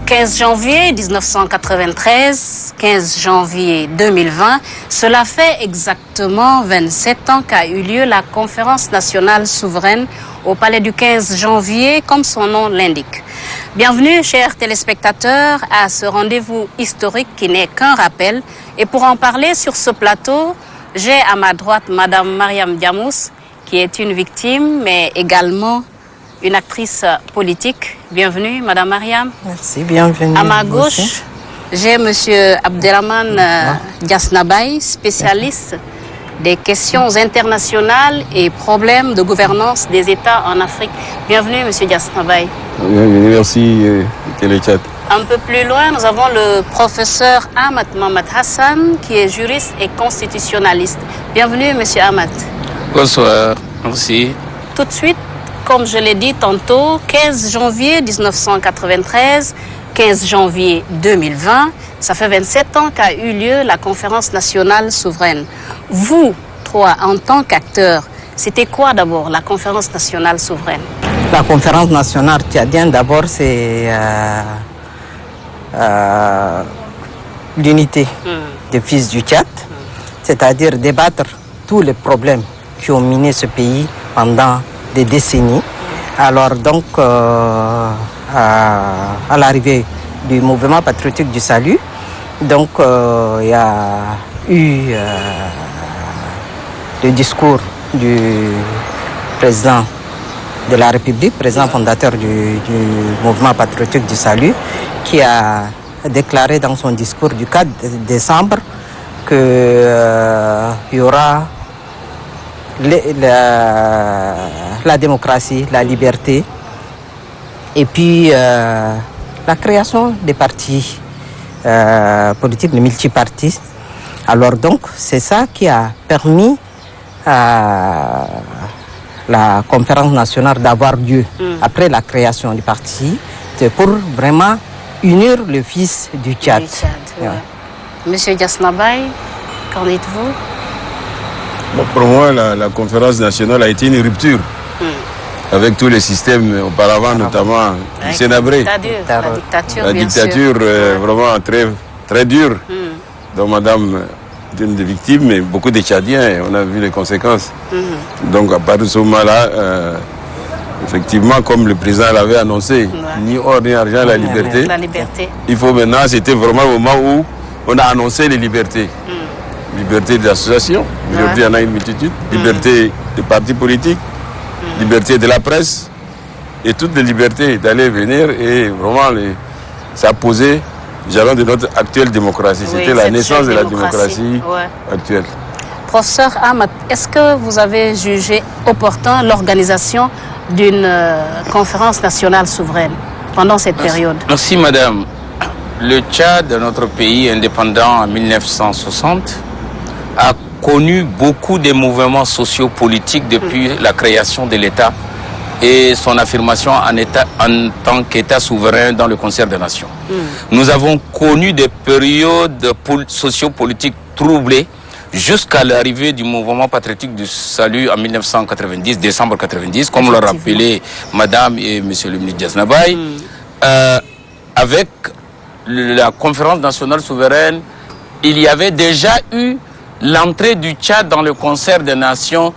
15 janvier 1993, 15 janvier 2020, cela fait exactement 27 ans qu'a eu lieu la conférence nationale souveraine au palais du 15 janvier, comme son nom l'indique. Bienvenue, chers téléspectateurs, à ce rendez-vous historique qui n'est qu'un rappel. Et pour en parler sur ce plateau, j'ai à ma droite Madame Mariam Diamous, qui est une victime, mais également une actrice politique. Bienvenue, Madame Mariam. Merci, bienvenue. À ma gauche, j'ai Monsieur Abdelrahman Diasnabaye, spécialiste des questions internationales et problèmes de gouvernance des États en Afrique. Bienvenue, Monsieur Diasnabaye. Bienvenue, merci, Téléchat. Un peu plus loin, nous avons le professeur Ahmad Mohamed Hassan, qui est juriste et constitutionnaliste. Bienvenue, Monsieur Ahmad. Bonsoir, merci. Tout de suite, comme je l'ai dit tantôt, 15 janvier 1993, 15 janvier 2020, ça fait 27 ans qu'a eu lieu la conférence nationale souveraine. Vous, trois, en tant qu'acteurs, c'était quoi d'abord la conférence nationale souveraine? La conférence nationale tchadienne, d'abord, c'est l'unité des fils du Tchad, c'est-à-dire débattre tous les problèmes qui ont miné ce pays pendant des décennies. Alors donc, à l'arrivée du mouvement patriotique du salut, donc il y a eu le discours du président de la République, président fondateur du mouvement patriotique du salut, qui a déclaré dans son discours du 4 décembre qu'il y aura la démocratie, la liberté, et puis la création des partis politiques, les multipartis. Alors donc, c'est ça qui a permis à la conférence nationale d'avoir lieu après la création du parti, pour vraiment unir le fils du Tchad. Ouais. Monsieur Diasnabaye, qu'en dites-vous? Bon, pour moi, la conférence nationale a été une rupture avec tous les systèmes auparavant, notamment du Sénabré. La dictature vraiment très, très dure, dont Madame est une des victimes, mais beaucoup de Tchadiens, on a vu les conséquences. Donc à partir de ce moment-là, effectivement, comme le président l'avait annoncé, ni or ni argent, la liberté. La liberté. Il faut maintenant, c'était vraiment le moment où on a annoncé les libertés. Liberté d'association, aujourd'hui il y en a une multitude, liberté des partis politiques, liberté de la presse, et toutes les libertés d'aller et venir, et vraiment ça a posé le jalon de notre actuelle démocratie. C'était la naissance de la démocratie actuelle. Professeur Ahmad, est-ce que vous avez jugé opportun l'organisation d'une conférence nationale souveraine pendant cette période? Merci madame. Le Tchad, notre pays indépendant en 1960, a connu beaucoup de mouvements sociopolitiques depuis la création de l'État et son affirmation en tant qu'État souverain dans le concert des nations. Nous avons connu des périodes sociopolitiques troublées jusqu'à l'arrivée du mouvement patriotique du salut en 1990, décembre 90, comme l'a rappelé Madame et Monsieur le ministre Diasnabaye, avec la conférence nationale souveraine, il y avait déjà eu l'entrée du Tchad dans le concert des nations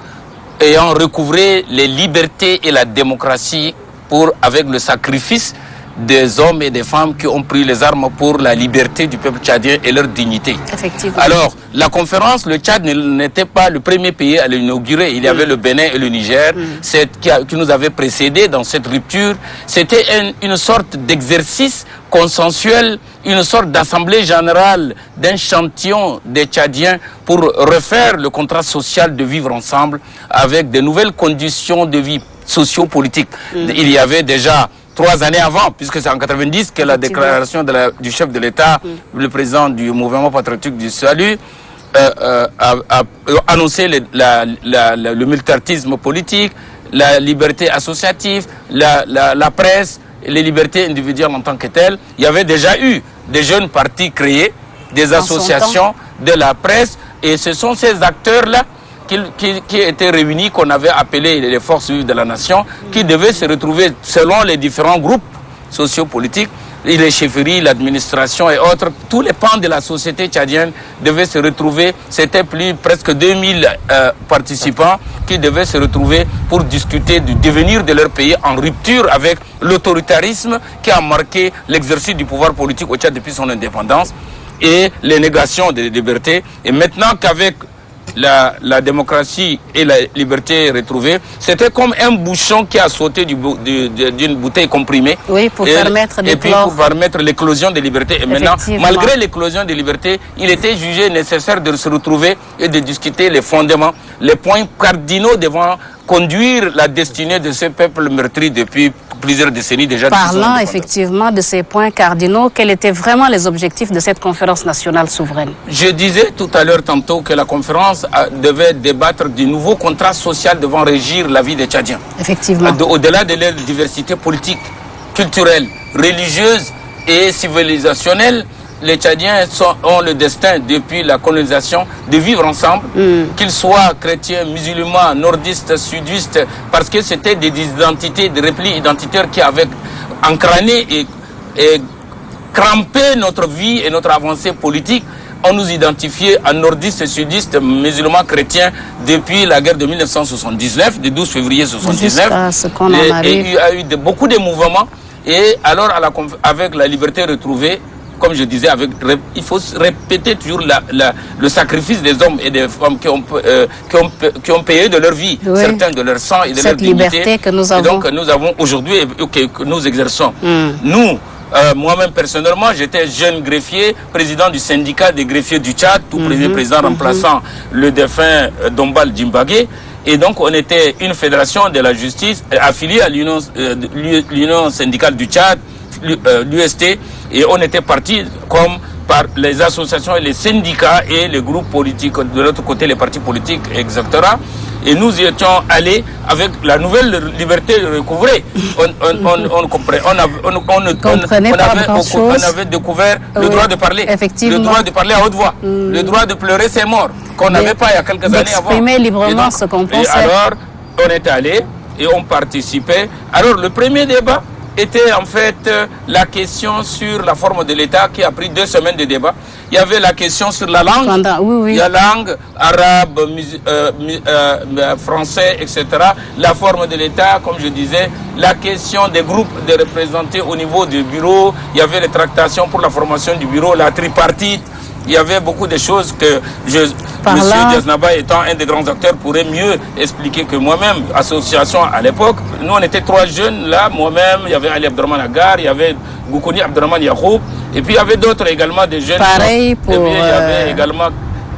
ayant recouvré les libertés et la démocratie avec le sacrifice des hommes et des femmes qui ont pris les armes pour la liberté du peuple tchadien et leur dignité. Effectivement. Alors, la conférence, le Tchad n'était pas le premier pays à l'inaugurer. Il y avait le Bénin et le Niger qui nous avaient précédés dans cette rupture. C'était une sorte d'exercice consensuel, une sorte d'assemblée générale d'un échantillon des Tchadiens pour refaire le contrat social de vivre ensemble avec de nouvelles conditions de vie socio-politique. Il y avait déjà 3 années avant, puisque c'est en 90 que la déclaration du chef de l'État, le président du mouvement patriotique du salut, a annoncé le multipartisme politique, la liberté associative, la presse, les libertés individuelles en tant que telles. Il y avait déjà eu des jeunes partis créés, des associations de la presse, et ce sont ces acteurs-là qui étaient réunis, qu'on avait appelés les forces vives de la nation, qui devaient se retrouver selon les différents groupes sociopolitiques les chefferies, l'administration et autres, tous les pans de la société tchadienne devaient se retrouver. C'était presque 2000 participants qui devaient se retrouver pour discuter du devenir de leur pays en rupture avec l'autoritarisme qui a marqué l'exercice du pouvoir politique au Tchad depuis son indépendance et les négations des libertés. Et maintenant qu'avec la démocratie et la liberté retrouvée, c'était comme un bouchon qui a sauté d'une bouteille comprimée. Oui, pour permettre l'éclosion des libertés. Et maintenant, malgré l'éclosion des libertés, il était jugé nécessaire de se retrouver et de discuter les fondements, les points cardinaux devant conduire la destinée de ce peuple meurtri depuis plusieurs décennies déjà. Parlant effectivement de ces points cardinaux, quels étaient vraiment les objectifs de cette conférence nationale souveraine? Je disais tout à l'heure tantôt que la conférence devait débattre du nouveau contrat social devant régir la vie des Tchadiens. Effectivement. Au-delà de leur diversité politique, culturelle, religieuse et civilisationnelle, les Tchadiens ont le destin, depuis la colonisation, de vivre ensemble, qu'ils soient chrétiens, musulmans, nordistes, sudistes, parce que c'était des identités, des replis identitaires qui avaient encrané et crampé notre vie et notre avancée politique. On nous identifiait en nordistes, sudistes, musulmans, chrétiens depuis la guerre de 1979, du 12 février 1979. Et il y a eu beaucoup de mouvements. Et alors, avec la liberté retrouvée, comme je disais, il faut répéter toujours le sacrifice des hommes et des femmes qui ont payé de leur vie, certains de leur sang et de leur dignité. Cette liberté que nous avons. Et donc, nous avons aujourd'hui et que nous exerçons. Nous, moi-même personnellement, j'étais jeune greffier, président du syndicat des greffiers du Tchad, tout premier président remplaçant le défunt Dombal Djimbagé. Et donc, on était une fédération de la justice affiliée à l'Union syndicale du Tchad, l'UST, et on était parti comme par les associations et les syndicats et les groupes politiques, de l'autre côté les partis politiques, etc. Et nous y étions allés avec la nouvelle liberté recouvrée. On avait découvert le droit de parler, le droit de parler à haute voix, le droit de pleurer ses morts, qu'on n'avait pas il y a quelques années avant. D'exprimer librement ce qu'on pensait. Alors, on est allé et on participait. Alors, le premier débat était en fait la question sur la forme de l'État qui a pris 2 semaines de débat. Il y avait la question sur la langue, il y a langue, arabe, français, etc. La forme de l'État, comme je disais, la question des groupes de représentés au niveau du bureau, il y avait les tractations pour la formation du bureau, la tripartite. Il y avait beaucoup de choses que M. Diaznaba, étant un des grands acteurs, pourrait mieux expliquer que moi-même. Association à l'époque, nous on était 3 jeunes là, moi-même, il y avait Ali Abdurrahman Agar, il y avait Goukouni Abdurrahman Yahoub, et puis il y avait d'autres également, des jeunes. Pareil pour... Et puis, il y avait également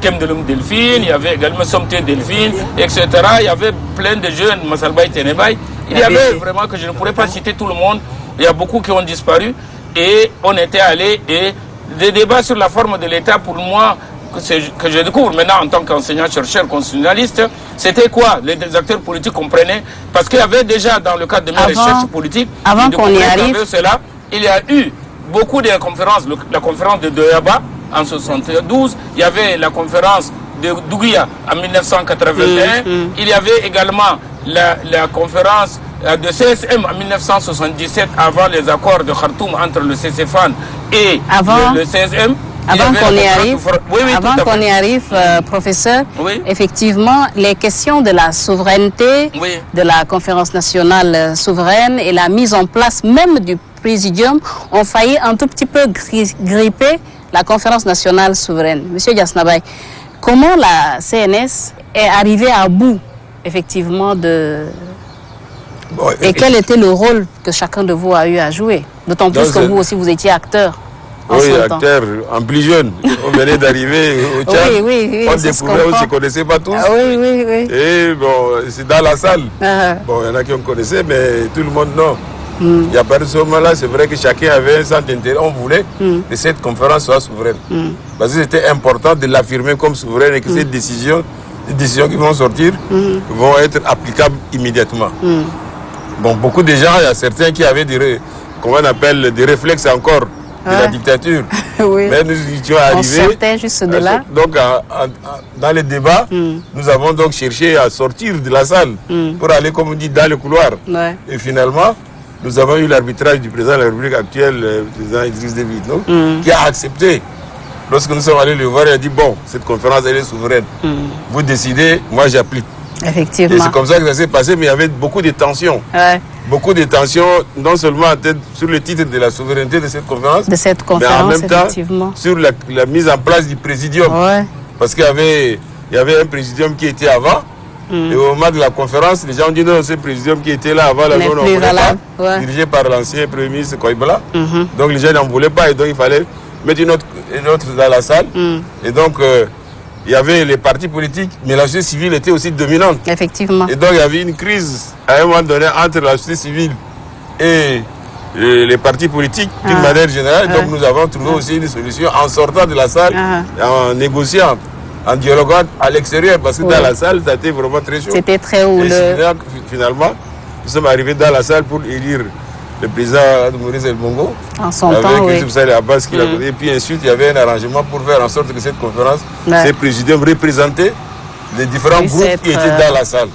Kemdelum Delphine, il y avait également Somté Delphine, etc. Il y avait plein de jeunes, Massalbaï Tenebaï. Il y avait vraiment, que je ne pourrais pas citer tout le monde, il y a beaucoup qui ont disparu, et on était allés et des débats sur la forme de l'État, pour moi, que je découvre maintenant en tant qu'enseignant-chercheur constitutionnaliste, c'était quoi? Les acteurs politiques comprenaient, parce qu'il y avait déjà dans le cadre de mes recherches politiques, avant qu'on y arrive, il y a eu beaucoup de conférences, la conférence de Doyaba en 1972, il y avait la conférence de Douguia en 1981, il y avait également la conférence de CSM en 1977, avant les accords de Khartoum entre le CCFAN et le CSM. Avant qu'on y arrive, professeur, effectivement, les questions de la souveraineté, de la conférence nationale souveraine et la mise en place même du présidium ont failli un tout petit peu gripper la conférence nationale souveraine. Monsieur Diaznaba, comment la CNS est arrivée à bout, effectivement, et quel était le rôle que chacun de vous a eu à jouer? D'autant plus que vous aussi, vous étiez acteur. Oui, acteur, en plus jeune. On venait d'arriver au Tchad. On découvrait, on ne se connaissait pas tous. Et bon, c'est dans la salle. Bon, il y en a qui on connaissait, mais tout le monde non. Il y a pas de ce moment-là, c'est vrai que chacun avait un centre d'intérêt. On voulait que cette conférence soit souveraine. Parce que c'était important de l'affirmer comme souveraine et que ces décisions qui vont sortir vont être applicables immédiatement. Bon, beaucoup de gens, il y a certains qui avaient comment on appelle, des réflexes encore de la dictature. Mais nous étions arrivés. On sortait juste de là. Donc, dans les débats, nous avons donc cherché à sortir de la salle pour aller, comme on dit, dans le couloir. Et finalement, nous avons eu l'arbitrage du président de la République actuelle, le président Idriss Déby Itno, qui a accepté. Lorsque nous sommes allés le voir, il a dit bon, cette conférence elle est souveraine. Vous décidez, moi j'applique. Effectivement. Et c'est comme ça que ça s'est passé, mais il y avait beaucoup de tensions. Ouais. Beaucoup de tensions, non seulement sur le titre de la souveraineté de cette conférence, De cette conférence, mais en même temps effectivement. sur la mise en place du présidium. Ouais. Parce qu'il y avait un présidium qui était avant. Et au moment de la conférence, les gens ont dit non, ce présidium qui était là avant, là, N'est non, on plus ne voulait valable. pas, Ouais. dirigé par l'ancien Premier ministre Koïbala. Donc les gens n'en voulaient pas et donc il fallait mettre une autre dans la salle. Et donc il y avait les partis politiques, mais la société civile était aussi dominante. Effectivement. Et donc il y avait une crise à un moment donné entre la société civile et les partis politiques d'une manière générale. Donc nous avons trouvé aussi une solution en sortant de la salle, en négociant, en dialoguant à l'extérieur, parce que dans la salle, ça a été vraiment très chaud. C'était très Et houleux. finalement, nous sommes arrivés dans la salle pour élire le président Maurice El Bongo, En son avec temps, oui. Youssouf Saleh Abbas qui l'a connu. Et puis ensuite, il y avait un arrangement pour faire en sorte que cette conférence, ces présidiums représentaient les différents Puisse groupes être, qui étaient dans la salle,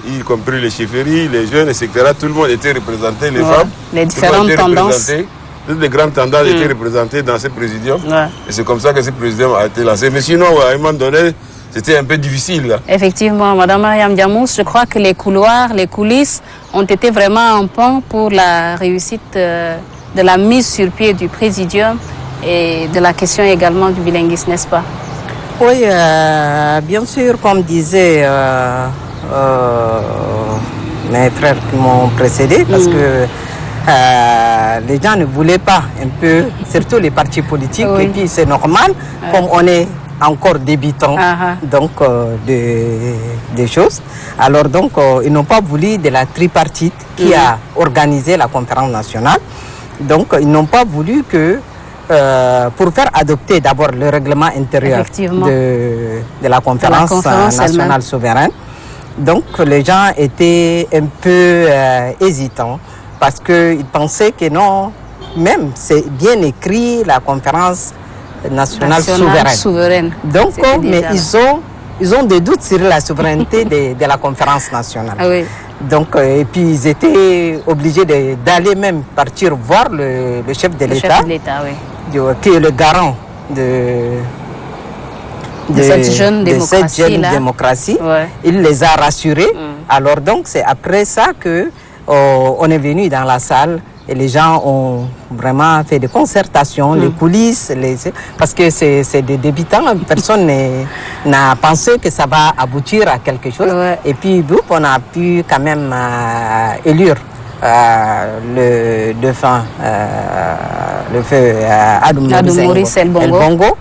y compris les chefferies, les jeunes, etc. Tout le monde était représenté, les femmes. Les tout le monde différentes était tendances. représenté. Toutes les grandes tendances étaient représentées dans ce présidium. Ouais. Et c'est comme ça que ce présidium a été lancé. Mais sinon, à un moment donné, c'était un peu difficile. Là. Effectivement, Madame Mariam Diamous, je crois que les couloirs, les coulisses ont été vraiment un pont pour la réussite de la mise sur pied du présidium et de la question également du bilinguisme, n'est-ce pas? Oui, bien sûr, comme disaient mes frères qui m'ont précédé, parce que les gens ne voulaient pas un peu, surtout les partis politiques, et puis c'est normal, comme on est encore débutant donc des choses. Alors donc ils n'ont pas voulu de la tripartite qui a organisé la conférence nationale. Donc ils n'ont pas voulu que pour faire adopter d'abord le règlement intérieur de la conférence nationale souveraine. Donc les gens étaient un peu hésitants parce qu'ils pensaient que non, même c'est bien écrit la conférence nationale souveraine. Donc, mais ils ont des doutes sur la souveraineté de la conférence nationale. Ah oui. Donc, et puis ils étaient obligés d'aller même partir voir le chef de l'État, qui est le garant de cette jeune démocratie. Ouais. Il les a rassurés. Alors donc, c'est après ça que on est venu dans la salle. Et les gens ont vraiment fait des concertations, les coulisses, parce que c'est des débutants, personne n'a pensé que ça va aboutir à quelque chose. Ouais. Et puis, on a pu quand même élire le défunt, le feu Adou Maurice El Bongo.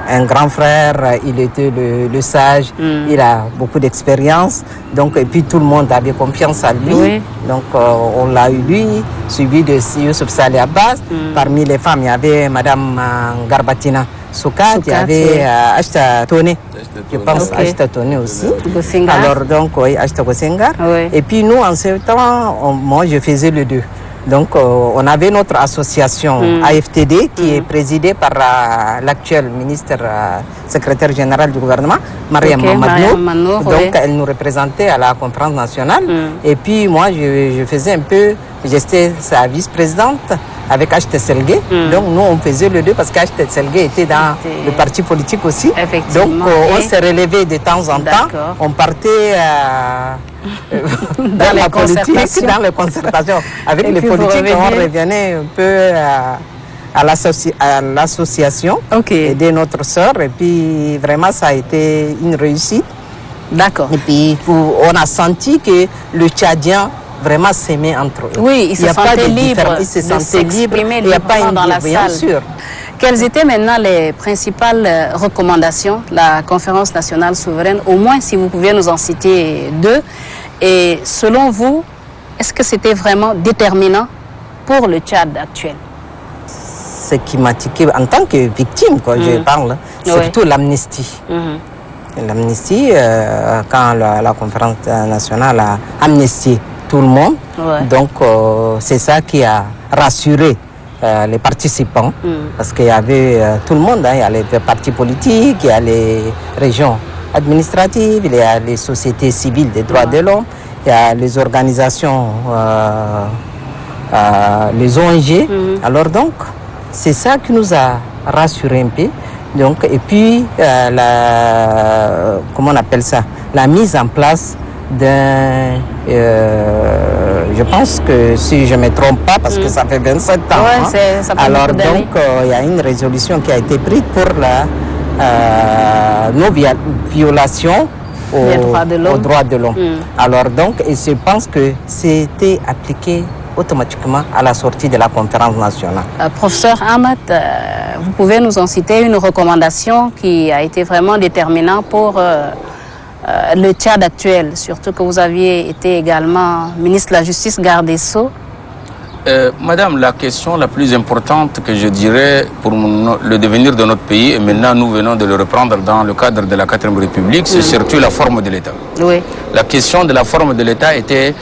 Un grand frère, il était le sage, il a beaucoup d'expérience, donc et puis tout le monde avait confiance en lui. Oui. Donc on l'a eu lui, suivi de Youssouf Saleh Abbas. Parmi les femmes, il y avait Madame Garbatina Soukat, il y avait Ashta Toné, je pense Ashta Toné aussi. Alors donc oui, Ashta Gosengar. Oui. Et puis nous en ce temps, moi je faisais le 2. Donc, on avait notre association AFTD qui est présidée par l'actuel ministre secrétaire général du gouvernement, Mariam Mamadou. Donc, elle nous représentait à la conférence nationale. Et puis, moi, je faisais un peu, j'étais sa vice-présidente avec H.T. Selgué. Donc, nous, on faisait le 2 parce qu'H.T. Selgué était dans le parti politique aussi. Donc, on s'est relevé de temps en temps. On partait dans la politique, dans les concertations. Avec les politiques, on revenait un peu à l'association, aider notre sœur. Et puis, vraiment, ça a été une réussite. D'accord. Et puis, on a senti que le Tchadien vraiment s'aimait entre eux. Oui, ils se sentaient libres. Ils se sentaient libres. Il n'y a pas une dans la salle. Sûr. Quelles étaient maintenant les principales recommandations de la conférence nationale souveraine? Au moins, si vous pouviez nous en citer 2. Et selon vous, est-ce que c'était vraiment déterminant pour le Tchad actuel? Ce qui m'a tiqué en tant que victime, quoi, je parle, c'est plutôt l'amnistie. L'amnistie, quand la conférence nationale a amnistié tout le monde, donc c'est ça qui a rassuré les participants, parce qu'il y avait tout le monde, il y a les partis politiques, il y a les régions administratives, il y a les sociétés civiles des droits de l'homme, il y a les organisations, les ONG. Alors donc, c'est ça qui nous a rassurés un peu. Donc, et puis, comment on appelle ça? La mise en place d'un... je pense que si je ne me trompe pas, parce que ça fait 27 ans, Ouais, ça fait alors beaucoup d'années. donc il y a une résolution qui a été prise pour la non-violation aux droits de l'homme. Alors donc, et je pense que c'était appliqué automatiquement à la sortie de la conférence nationale. Professeur Ahmad, vous pouvez nous en citer une recommandation qui a été vraiment déterminante pour le Tchad actuel, surtout que vous aviez été également ministre de la Justice, garde des Sceaux. Madame, la question la plus importante que je dirais pour le devenir de notre pays, et maintenant nous venons de le reprendre dans le cadre de la 4e République, c'est surtout la forme de l'État. Oui. La question de la forme de l'État était,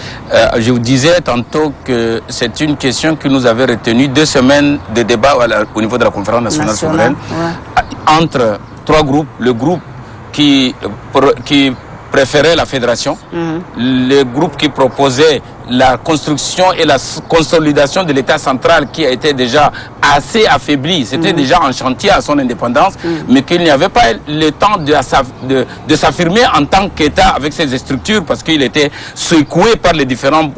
je vous disais tantôt que c'est une question qui nous avait retenu 2 semaines de débat au niveau de la conférence nationale souveraine, entre 3 groupes, le groupe qui préférait la fédération, le groupe qui proposait la construction et la consolidation de l'État central qui a été déjà assez affaibli, c'était déjà en chantier à son indépendance, mais qu'il n'y avait pas le temps de s'affirmer en tant qu'État avec ses structures parce qu'il était secoué par les différents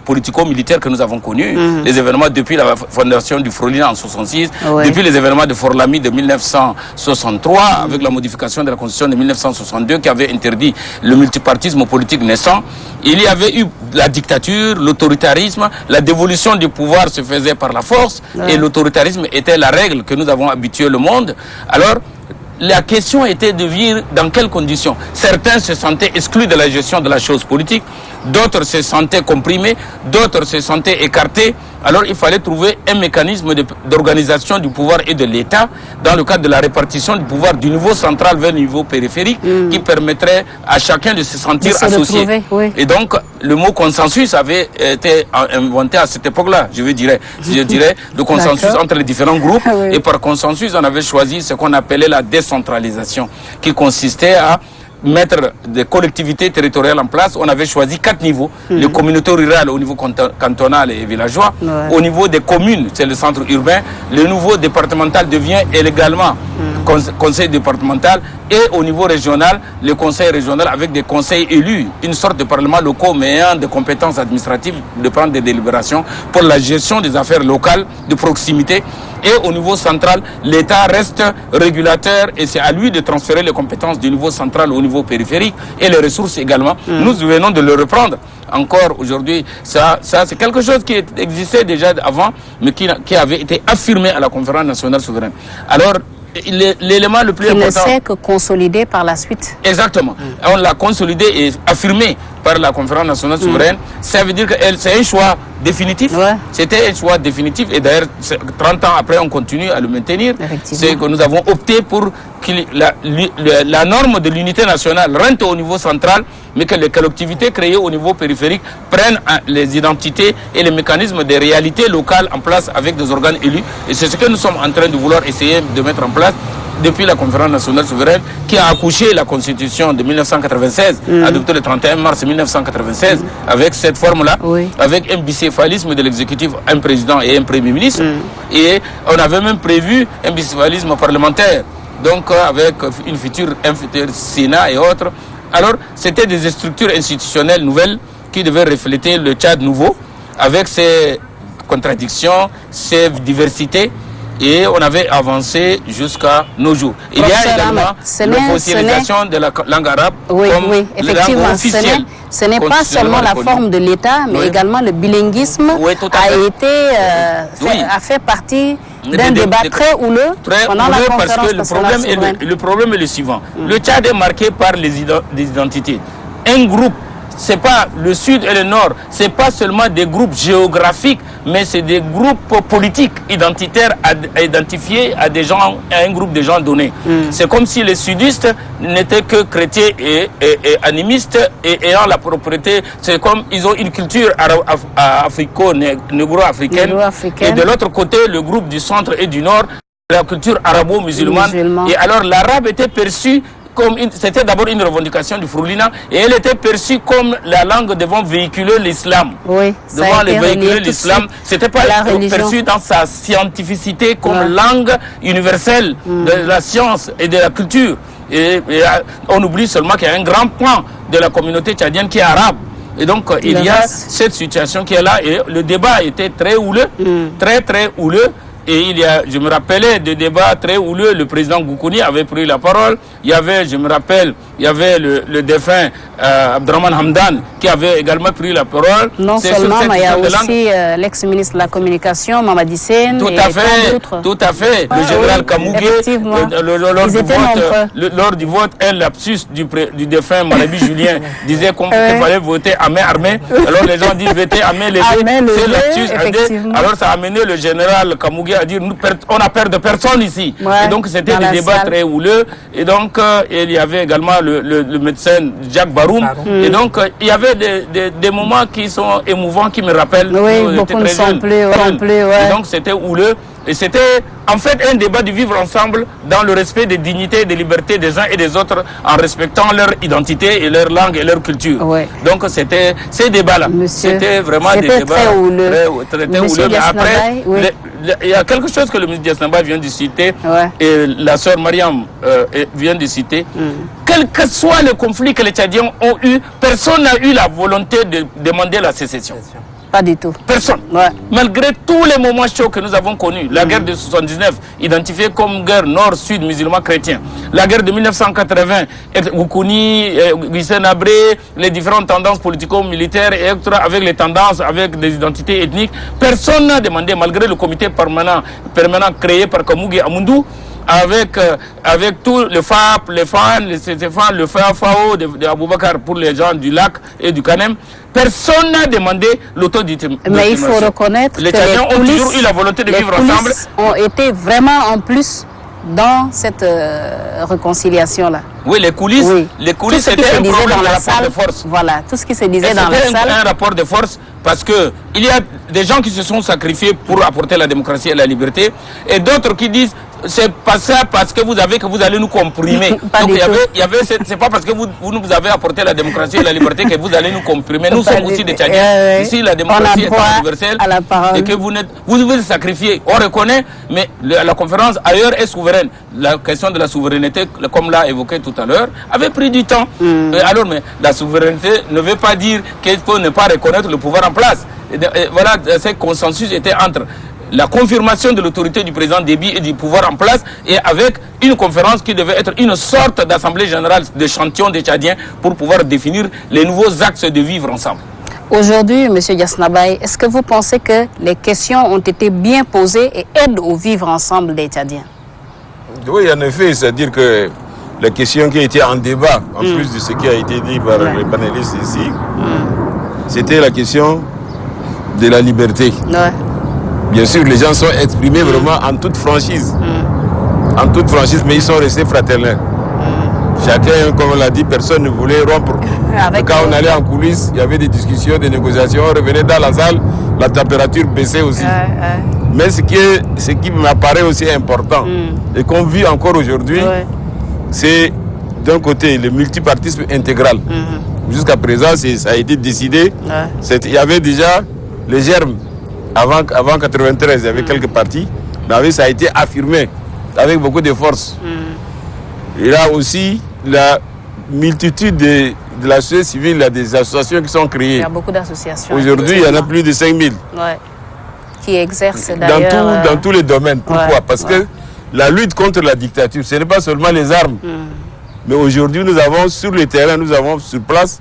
politico-militaires que nous avons connus, les événements depuis la fondation du Frolina en 66, depuis les événements de Forlami de 1963, avec la modification de la Constitution de 1962 qui avait interdit le multipartisme politique naissant. Il y avait eu la dictature, l'autoritarisme, la dévolution du pouvoir se faisait par la force et l'autoritarisme était la règle que nous avons habitué le monde. Alors, la question était de vivre dans quelles conditions. Certains se sentaient exclus de la gestion de la chose politique, d'autres se sentaient comprimés, d'autres se sentaient écartés. Alors il fallait trouver un mécanisme d'organisation du pouvoir et de l'État dans le cadre de la répartition du pouvoir du niveau central vers le niveau périphérique qui permettrait à chacun de se sentir associé. Et donc le mot consensus avait été inventé à cette époque-là, je dirais le consensus entre les différents groupes. Et par consensus, on avait choisi ce qu'on appelait la décentralisation, qui consistait à mettre des collectivités territoriales en place. On avait choisi 4 niveaux. Les communautés rurales au niveau cantonal et villageois. Au niveau des communes, c'est le centre urbain. Le niveau départemental devient également conseil départemental. Et au niveau régional, le conseil régional avec des conseils élus, une sorte de parlement locaux mais ayant des compétences administratives de prendre des délibérations pour la gestion des affaires locales de proximité. Et au niveau central, l'État reste régulateur et c'est à lui de transférer les compétences du niveau central au niveau périphérique et les ressources également. Nous venons de le reprendre. Encore aujourd'hui, ça c'est quelque chose qui existait déjà avant, mais qui avait été affirmé à la conférence nationale souveraine. Alors, l'élément le plus important... Qui ne s'est que consolidé par la suite. Exactement. On l'a consolidé et affirmé par la conférence nationale souveraine. Ça veut dire que c'est un choix définitif. C'était un choix définitif et d'ailleurs 30 ans après on continue à le maintenir. C'est que nous avons opté pour que la norme de l'unité nationale rentre au niveau central, mais que les collectivités créées au niveau périphérique prennent les identités et les mécanismes des réalités locales en place avec des organes élus. Et c'est ce que nous sommes en train de vouloir essayer de mettre en place depuis la conférence nationale souveraine qui a accouché la constitution de 1996, adoptée le 31 mars 1996, avec cette forme-là, avec un bicéphalisme de l'exécutif, un président et un premier ministre. Et on avait même prévu un bicéphalisme parlementaire, donc avec un futur Sénat et autres. Alors, c'était des structures institutionnelles nouvelles qui devaient refléter le Tchad nouveau, avec ses contradictions, ses diversités. Et on avait avancé jusqu'à nos jours. Il y a également l'officialisation de la langue arabe comme effectivement, langue officielle. Ce n'est pas seulement la forme de l'État, mais également le bilinguisme a fait partie d'un débat très houleux pendant la conférence nationale souveraine. Le problème est le suivant. Le Tchad est marqué par les identités. Un groupe, c'est pas le sud et le nord, c'est pas seulement des groupes géographiques, mais c'est des groupes politiques identitaires identifiés à des gens, à un groupe de gens donnés. C'est comme si les sudistes n'étaient que chrétiens et animistes et ayant la propriété. C'est comme ils ont une culture négro-africaine. Et de l'autre côté, le groupe du centre et du nord, la culture arabo-musulmane. Et alors l'arabe était perçu c'était d'abord une revendication du Frulina et elle était perçue comme la langue devant véhiculer l'islam. Oui, devant véhiculer l'islam, c'était pas perçu dans sa scientificité comme langue universelle de la science et de la culture. Et on oublie seulement qu'il y a un grand pan de la communauté tchadienne qui est arabe. Et donc, il y a cette situation qui est là. Et le débat était très houleux, très houleux. Et je me rappelais de débats très houleux. Le président Goukouni avait pris la parole. Il y avait, je me rappelle, il y avait le défunt Abdraman Hamdan qui avait également pris la parole. Non seulement, mais il y a aussi l'ex-ministre de la Communication, Mamadi Sène. Tout à fait. Le général Kamougé, lors du vote, un lapsus du défunt Marabi Julien disait qu'il fallait voter à main armée. Alors les gens disent voter à main levée. C'est lapsus. Alors ça a amené le général Kamougé à dire on a peur de personne ici. Et donc c'était des débats très houleux. Et donc il y avait également le médecin Jacques Baroum. Et donc il y avait des moments qui sont émouvants, qui me rappellent. Oui, beaucoup ne sont plus. Et donc c'était houleux. Et c'était en fait un débat du vivre ensemble dans le respect des dignités et des libertés des uns et des autres en respectant leur identité et leur langue et leur culture. Ouais. Donc c'était ces débats-là. C'était vraiment des débats très houleux. Très houleux. Mais après, il y a quelque chose que le ministre Diasnaba vient de citer et la sœur Mariam vient de citer. Quel que soit le conflit que les Tchadiens ont eu, personne n'a eu la volonté de demander la sécession. Pas du tout. Personne. Malgré tous les moments chauds que nous avons connus, la guerre de 79, identifiée comme guerre nord-sud musulman-chrétien, la guerre de 1980, Goukouni, Guissène Abré, les différentes tendances politico-militaires et avec les tendances, avec des identités ethniques, personne n'a demandé, malgré le comité permanent créé par Kamougé Amoundou, avec tout le FAP, les FAN, le FAO de Aboubakar pour les gens du lac et du Canem, personne n'a demandé l'autodétermination. Mais il faut reconnaître les Tchadiens ont toujours eu la volonté de vivre ensemble. Ont été vraiment en plus dans cette réconciliation-là. Oui, les coulisses c'était un problème de rapport de force. Voilà, tout ce qui se disait dans la salle. C'était un rapport de force parce que il y a des gens qui se sont sacrifiés pour apporter la démocratie et la liberté et d'autres qui disent c'est pas ça parce que vous allez nous comprimer. Donc c'est pas parce que vous nous avez apporté la démocratie et la liberté que vous allez nous comprimer. Nous sommes aussi des Tchadiens. Ici la démocratie est universelle et que vous devez sacrifier. On reconnaît, mais la conférence ailleurs est souveraine. La question de la souveraineté, comme l'a évoqué tout à l'heure, avait pris du temps. Alors, mais la souveraineté ne veut pas dire qu'il faut ne pas reconnaître le pouvoir en place. Et voilà, ce consensus était entre la confirmation de l'autorité du président Déby et du pouvoir en place et avec une conférence qui devait être une sorte d'assemblée générale de champions des Tchadiens pour pouvoir définir les nouveaux axes de vivre ensemble. Aujourd'hui, M. Diasnabaye, est-ce que vous pensez que les questions ont été bien posées et aident au vivre ensemble des Tchadiens? Oui, en effet, c'est-à-dire que la question qui a été en débat, en plus de ce qui a été dit par les panélistes ici, c'était la question de la liberté. Bien sûr, les gens sont exprimés vraiment en toute franchise. En toute franchise, mais ils sont restés fraternels. Chacun, comme on l'a dit, personne ne voulait rompre. Quand on allait en coulisses, il y avait des discussions, des négociations, on revenait dans la salle, la température baissait aussi. Mais ce qui m'apparaît aussi important et qu'on vit encore aujourd'hui, c'est d'un côté le multipartisme intégral. Jusqu'à présent, ça a été décidé. Il y avait déjà les germes. Avant 1993, il y avait quelques partis, mais ça a été affirmé avec beaucoup de force. Et là aussi, la multitude de la société civile, il y a des associations qui sont créées. Il y a beaucoup d'associations. Aujourd'hui, il y en a plus de 5000. Qui exercent d'ailleurs... Dans tous les domaines. Pourquoi? Parce que la lutte contre la dictature, ce n'est pas seulement les armes. Mais aujourd'hui, nous avons sur le terrain, nous avons sur place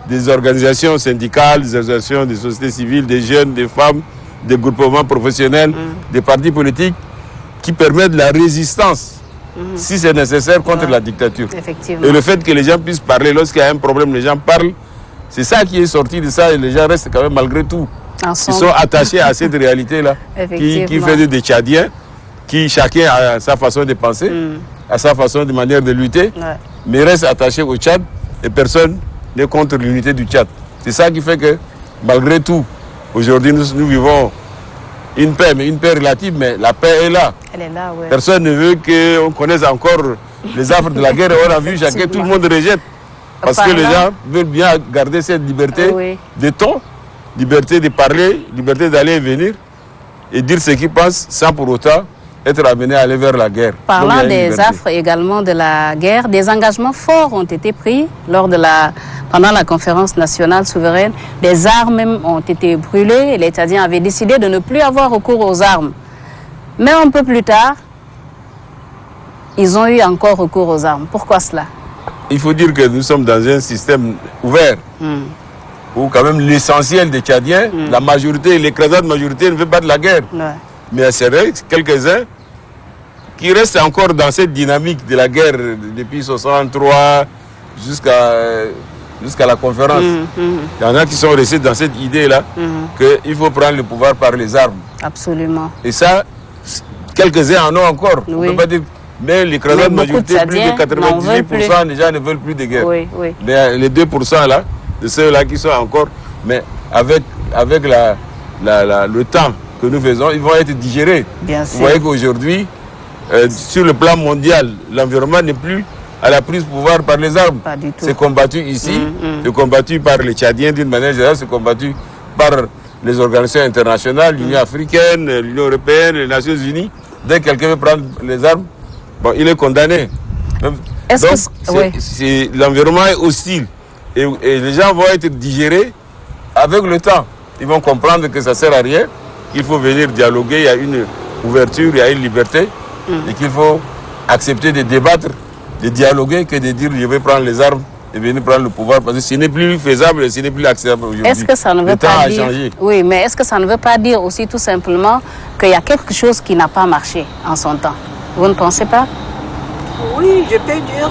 des organisations syndicales, des associations de société civile, des jeunes, des femmes, des groupements professionnels, des partis politiques qui permettent la résistance, si c'est nécessaire, contre la dictature. Et le fait que les gens puissent parler, lorsqu'il y a un problème, les gens parlent, c'est ça qui est sorti de ça et les gens restent quand même malgré tout. Ils sont attachés à cette réalité-là qui fait des Tchadiens, qui chacun a sa façon de penser, a sa façon de manière de lutter, mais restent attachés au Tchad et personne n'est contre l'unité du Tchad. C'est ça qui fait que, malgré tout, aujourd'hui nous vivons une paix, mais une paix relative, mais la paix est là. Elle est là, Personne ne veut qu'on connaisse encore les affres de la guerre, on a vu chacun, tout le monde rejette. Parce que les gens veulent bien garder cette liberté de ton, liberté de parler, liberté d'aller et venir et dire ce qu'ils pensent sans pour autant être amenés à aller vers la guerre. Parlant des affres également de la guerre, des engagements forts ont été pris pendant la conférence nationale souveraine. Des armes même ont été brûlées. Les Tchadiens avaient décidé de ne plus avoir recours aux armes. Mais un peu plus tard, ils ont eu encore recours aux armes. Pourquoi cela? Il faut dire que nous sommes dans un système ouvert où quand même l'essentiel des Tchadiens, la majorité, l'écrasante majorité ne veut pas de la guerre. Ouais. Mais c'est vrai, quelques-uns qui restent encore dans cette dynamique de la guerre depuis 1963 jusqu'à la conférence. Il y en a qui sont restés dans cette idée-là qu'il faut prendre le pouvoir par les armes. Absolument. Et ça, quelques-uns en ont encore. On ne peut pas dire, mais l'écrasante majorité, plus de 98% des gens ne veulent plus de guerre. Oui. Mais les 2% là, de ceux-là qui sont encore, mais avec le temps que nous faisons, ils vont être digérés. Bien sûr. Vous voyez qu'aujourd'hui, sur le plan mondial, l'environnement n'est plus à la prise de pouvoir par les armes. Pas du tout. C'est combattu ici, c'est combattu par les Tchadiens d'une manière générale, c'est combattu par les organisations internationales, l'Union africaine, l'Union européenne, les Nations unies. Dès que quelqu'un veut prendre les armes, bon, il est condamné. Donc, l'environnement est hostile. Et les gens vont être digérés avec le temps. Ils vont comprendre que ça ne sert à rien, qu'il faut venir dialoguer, il y a une ouverture, il y a une liberté, et qu'il faut accepter de débattre, de dialoguer, que de dire je vais prendre les armes et venir prendre le pouvoir, parce que ce n'est plus faisable et ce n'est plus acceptable aujourd'hui. Est-ce que ça ne veut pas dire... Oui, mais est-ce que ça ne veut pas dire aussi tout simplement qu'il y a quelque chose qui n'a pas marché en son temps? Vous ne pensez pas? Oui, je peux dire,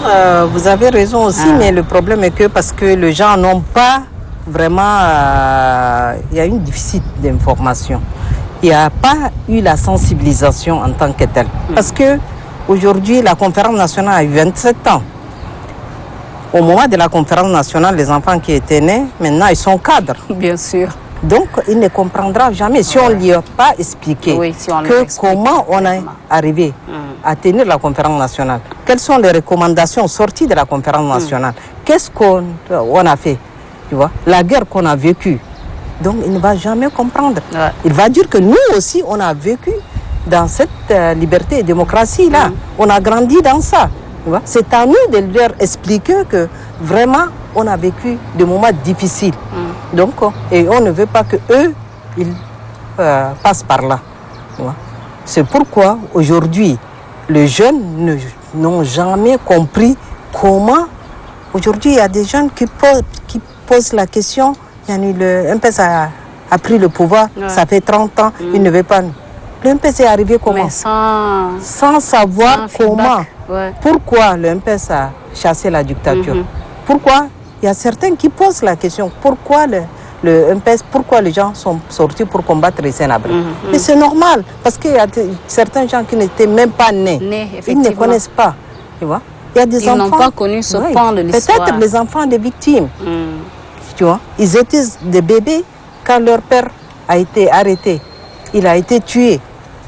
vous avez raison aussi, mais le problème est que parce que les gens n'ont pas vraiment... il y a une déficit d'information. Il n'y a pas eu la sensibilisation en tant que telle. Parce que aujourd'hui, la conférence nationale a eu 27 ans. Au moment de la conférence nationale, les enfants qui étaient nés, maintenant, ils sont cadres. Bien sûr. Donc, il ne comprendra jamais si on ne lui a pas expliqué comment on est arrivé à tenir la conférence nationale. Quelles sont les recommandations sorties de la conférence nationale? Qu'est-ce qu'on a fait? Tu vois, la guerre qu'on a vécue. Donc, il ne va jamais comprendre. Ouais. Il va dire que nous aussi, on a vécu dans cette liberté et démocratie-là. On a grandi dans ça. C'est à nous de leur expliquer que vraiment, on a vécu des moments difficiles. Donc, et on ne veut pas qu'eux, ils passent par là. C'est pourquoi, aujourd'hui, les jeunes n'ont jamais compris comment... Aujourd'hui, il y a des jeunes qui posent la question. Le MPS a pris le pouvoir, ça fait 30 ans, il ne veut pas... Le MPS est arrivé comment? Sans savoir comment. Pourquoi le MPS a chassé la dictature? Pourquoi? Il y a certains qui posent la question. Pourquoi le MPS, pourquoi les gens sont sortis pour combattre les Sénabres? Mais c'est normal, parce qu'il y a certains gens qui n'étaient même pas nés. Ils ne connaissent pas. Tu vois? Il y a des Ils n'ont pas connu ce pan de l'histoire. Peut-être les enfants des victimes. Tu vois? Ils étaient des bébés quand leur père a été arrêté. Il a été tué.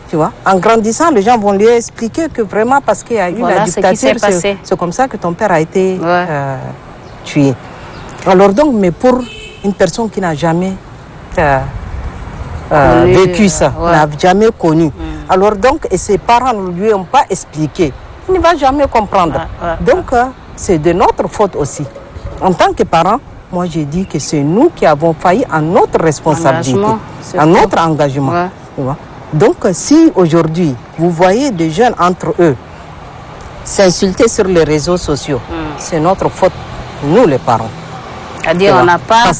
Tu vois, en grandissant, les gens vont lui expliquer que vraiment, parce qu'il y a eu la dictature, c'est comme ça que ton père a été tué. Alors donc, mais pour une personne qui n'a jamais vécu ça, n'a jamais connu, alors donc, et ses parents ne lui ont pas expliqué, il ne va jamais comprendre. Donc, c'est de notre faute aussi. En tant que parents, moi j'ai dit que c'est nous qui avons failli à notre responsabilité, à notre engagement. Tu vois? Donc, si aujourd'hui, vous voyez des jeunes entre eux s'insulter sur les réseaux sociaux, c'est notre faute, nous les parents. C'est-à-dire qu'on n'a pas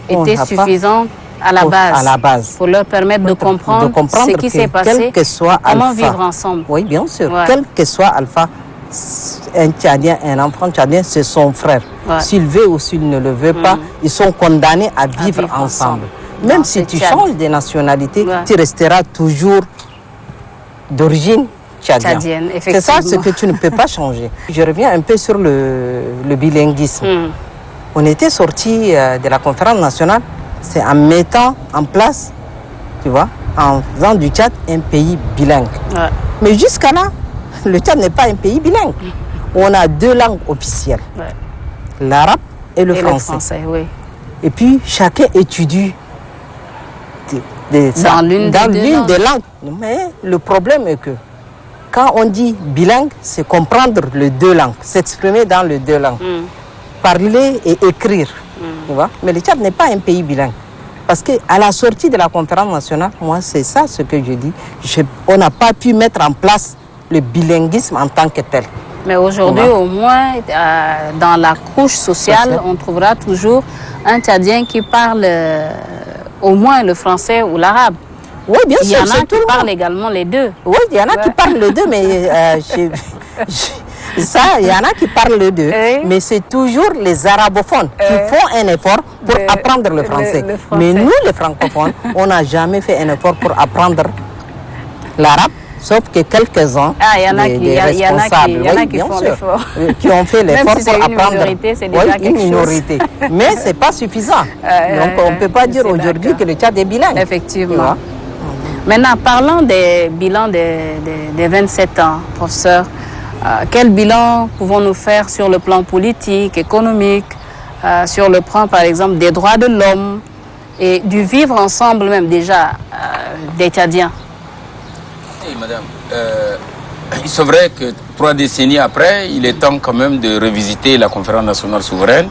été suffisant à la base pour leur permettre de comprendre ce qui s'est passé, comment vivre ensemble. Oui, bien sûr. Quel que soit Alpha, un Tchadien, un enfant Tchadien, c'est son frère. S'il veut ou s'il ne le veut pas, ils sont condamnés à vivre ensemble. Même si tu changes de nationalité, tu resteras toujours d'origine tchadienne. C'est ça ce que tu ne peux pas changer. Je reviens un peu sur le bilinguisme. On était sorti de la conférence nationale, c'est en mettant en place, tu vois, en faisant du Tchad un pays bilingue. Mais jusqu'à là, le Tchad n'est pas un pays bilingue. où on a 2 langues officielles, l'arabe et le français. Oui. Et puis chacun étudie dans l'une des langues. Mais le problème est que quand on dit bilingue, c'est comprendre les 2 langues, s'exprimer dans les 2 langues, parler et écrire. Tu vois? Mais le Tchad n'est pas un pays bilingue. Parce qu'à la sortie de la conférence nationale, moi c'est ça ce que je dis, on n'a pas pu mettre en place le bilinguisme en tant que tel. Mais aujourd'hui, au moins, dans la couche sociale, on trouvera toujours un Tchadien qui parle au moins le français ou l'arabe. Oui, bien sûr. Il y en a qui parlent également les 2. Oui, il y en a qui parlent les 2, mais ça, il y en a qui parlent les 2. Mais c'est toujours les arabophones qui font un effort pour apprendre le français. Mais nous, les francophones, on n'a jamais fait un effort pour apprendre l'arabe. Sauf que quelques-uns, des responsables, qui ont fait l'effort pour apprendre. Une minorité. Mais ce n'est pas suffisant. Donc on ne peut pas dire aujourd'hui que le Tchad est bilingue. Effectivement. Maintenant, parlons des bilans des 27 ans, professeur. Quel bilan pouvons-nous faire sur le plan politique, économique, sur le plan, par exemple, des droits de l'homme et du vivre ensemble même déjà des Tchadiens? Oui, madame, il c'est vrai que 3 décennies après, il est temps quand même de revisiter la conférence nationale souveraine,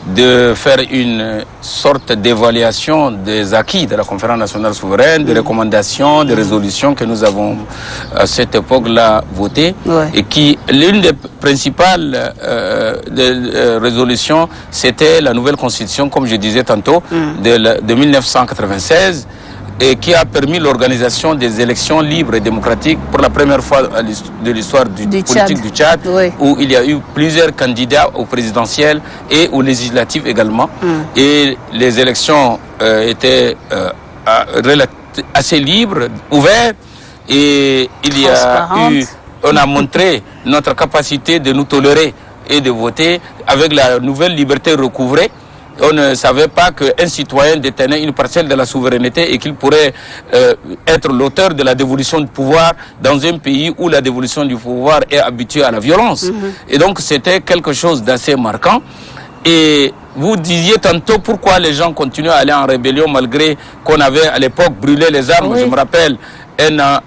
de faire une sorte d'évaluation des acquis de la conférence nationale souveraine, des recommandations, des résolutions que nous avons à cette époque-là votées, et qui, l'une des principales résolutions, c'était la nouvelle constitution, comme je disais tantôt, de 1996, et qui a permis l'organisation des élections libres et démocratiques pour la première fois de l'histoire politique du Tchad, où il y a eu plusieurs candidats aux présidentielles et aux législatives également. Et les élections étaient assez libres, ouvertes, et on a montré notre capacité de nous tolérer et de voter avec la nouvelle liberté recouvrée. On ne savait pas qu'un citoyen détenait une parcelle de la souveraineté et qu'il pourrait être l'auteur de la dévolution du pouvoir dans un pays où la dévolution du pouvoir est habituée à la violence. Et donc c'était quelque chose d'assez marquant. Et vous disiez tantôt pourquoi les gens continuent à aller en rébellion malgré qu'on avait à l'époque brûlé les armes. Je me rappelle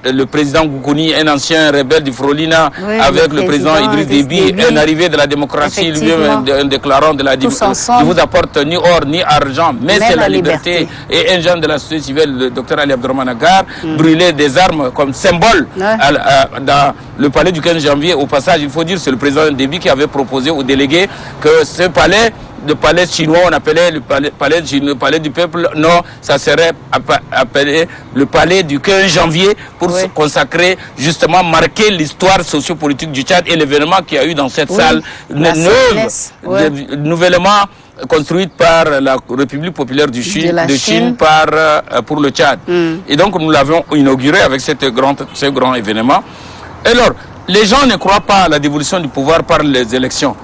le président Goukouni, un ancien rebelle du Frolina, avec le président Idriss Déby, un arrivé de la démocratie, lui-même déclarant de la je vous apporte ni or ni argent, mais c'est la liberté. Et un jeune de la société civile, le docteur Ali Abdourahmane Agar, brûlait des armes comme symbole dans le palais du 15 janvier. Au passage, il faut dire, c'est le président Déby qui avait proposé aux délégués que ce palais, le palais chinois, on appelait le palais du peuple. Non, ça serait appelé le palais du 15 janvier pour se consacrer, justement, marquer l'histoire sociopolitique du Tchad et l'événement qu'il y a eu dans cette salle nouvellement construite par la République populaire de Chine pour le Tchad. Et donc nous l'avons inauguré avec ce grand événement. Alors, les gens ne croient pas à la dévolution du pouvoir par les élections.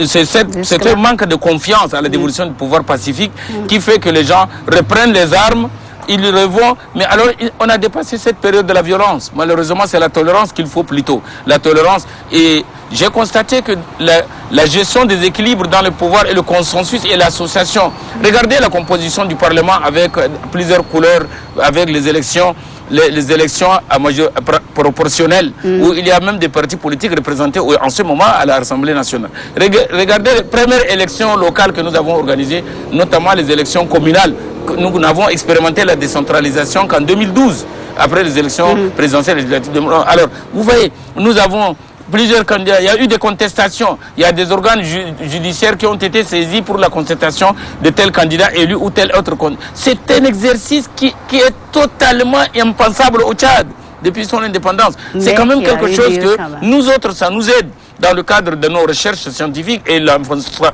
C'est ce manque de confiance à la dévolution du pouvoir pacifique qui fait que les gens reprennent les armes, ils le revont. Mais alors, on a dépassé cette période de la violence. Malheureusement, c'est la tolérance qu'il faut plutôt. La tolérance. Et j'ai constaté que la gestion des équilibres dans le pouvoir et le consensus et l'association. Regardez la composition du Parlement avec plusieurs couleurs, avec les élections. Les élections à majorité proportionnelle, où il y a même des partis politiques représentés en ce moment à l'Assemblée nationale. Regardez les premières élections locales que nous avons organisées, notamment les élections communales. Nous n'avons expérimenté la décentralisation qu'en 2012, après les élections présidentielles et législatives. Alors, vous voyez, nous avons plusieurs candidats, il y a eu des contestations, il y a des organes judiciaires qui ont été saisis pour la contestation de tel candidat élu ou tel autre candidat. C'est un exercice qui est totalement impensable au Tchad depuis son indépendance. C'est quand même quelque chose que nous autres, ça nous aide dans le cadre de nos recherches scientifiques et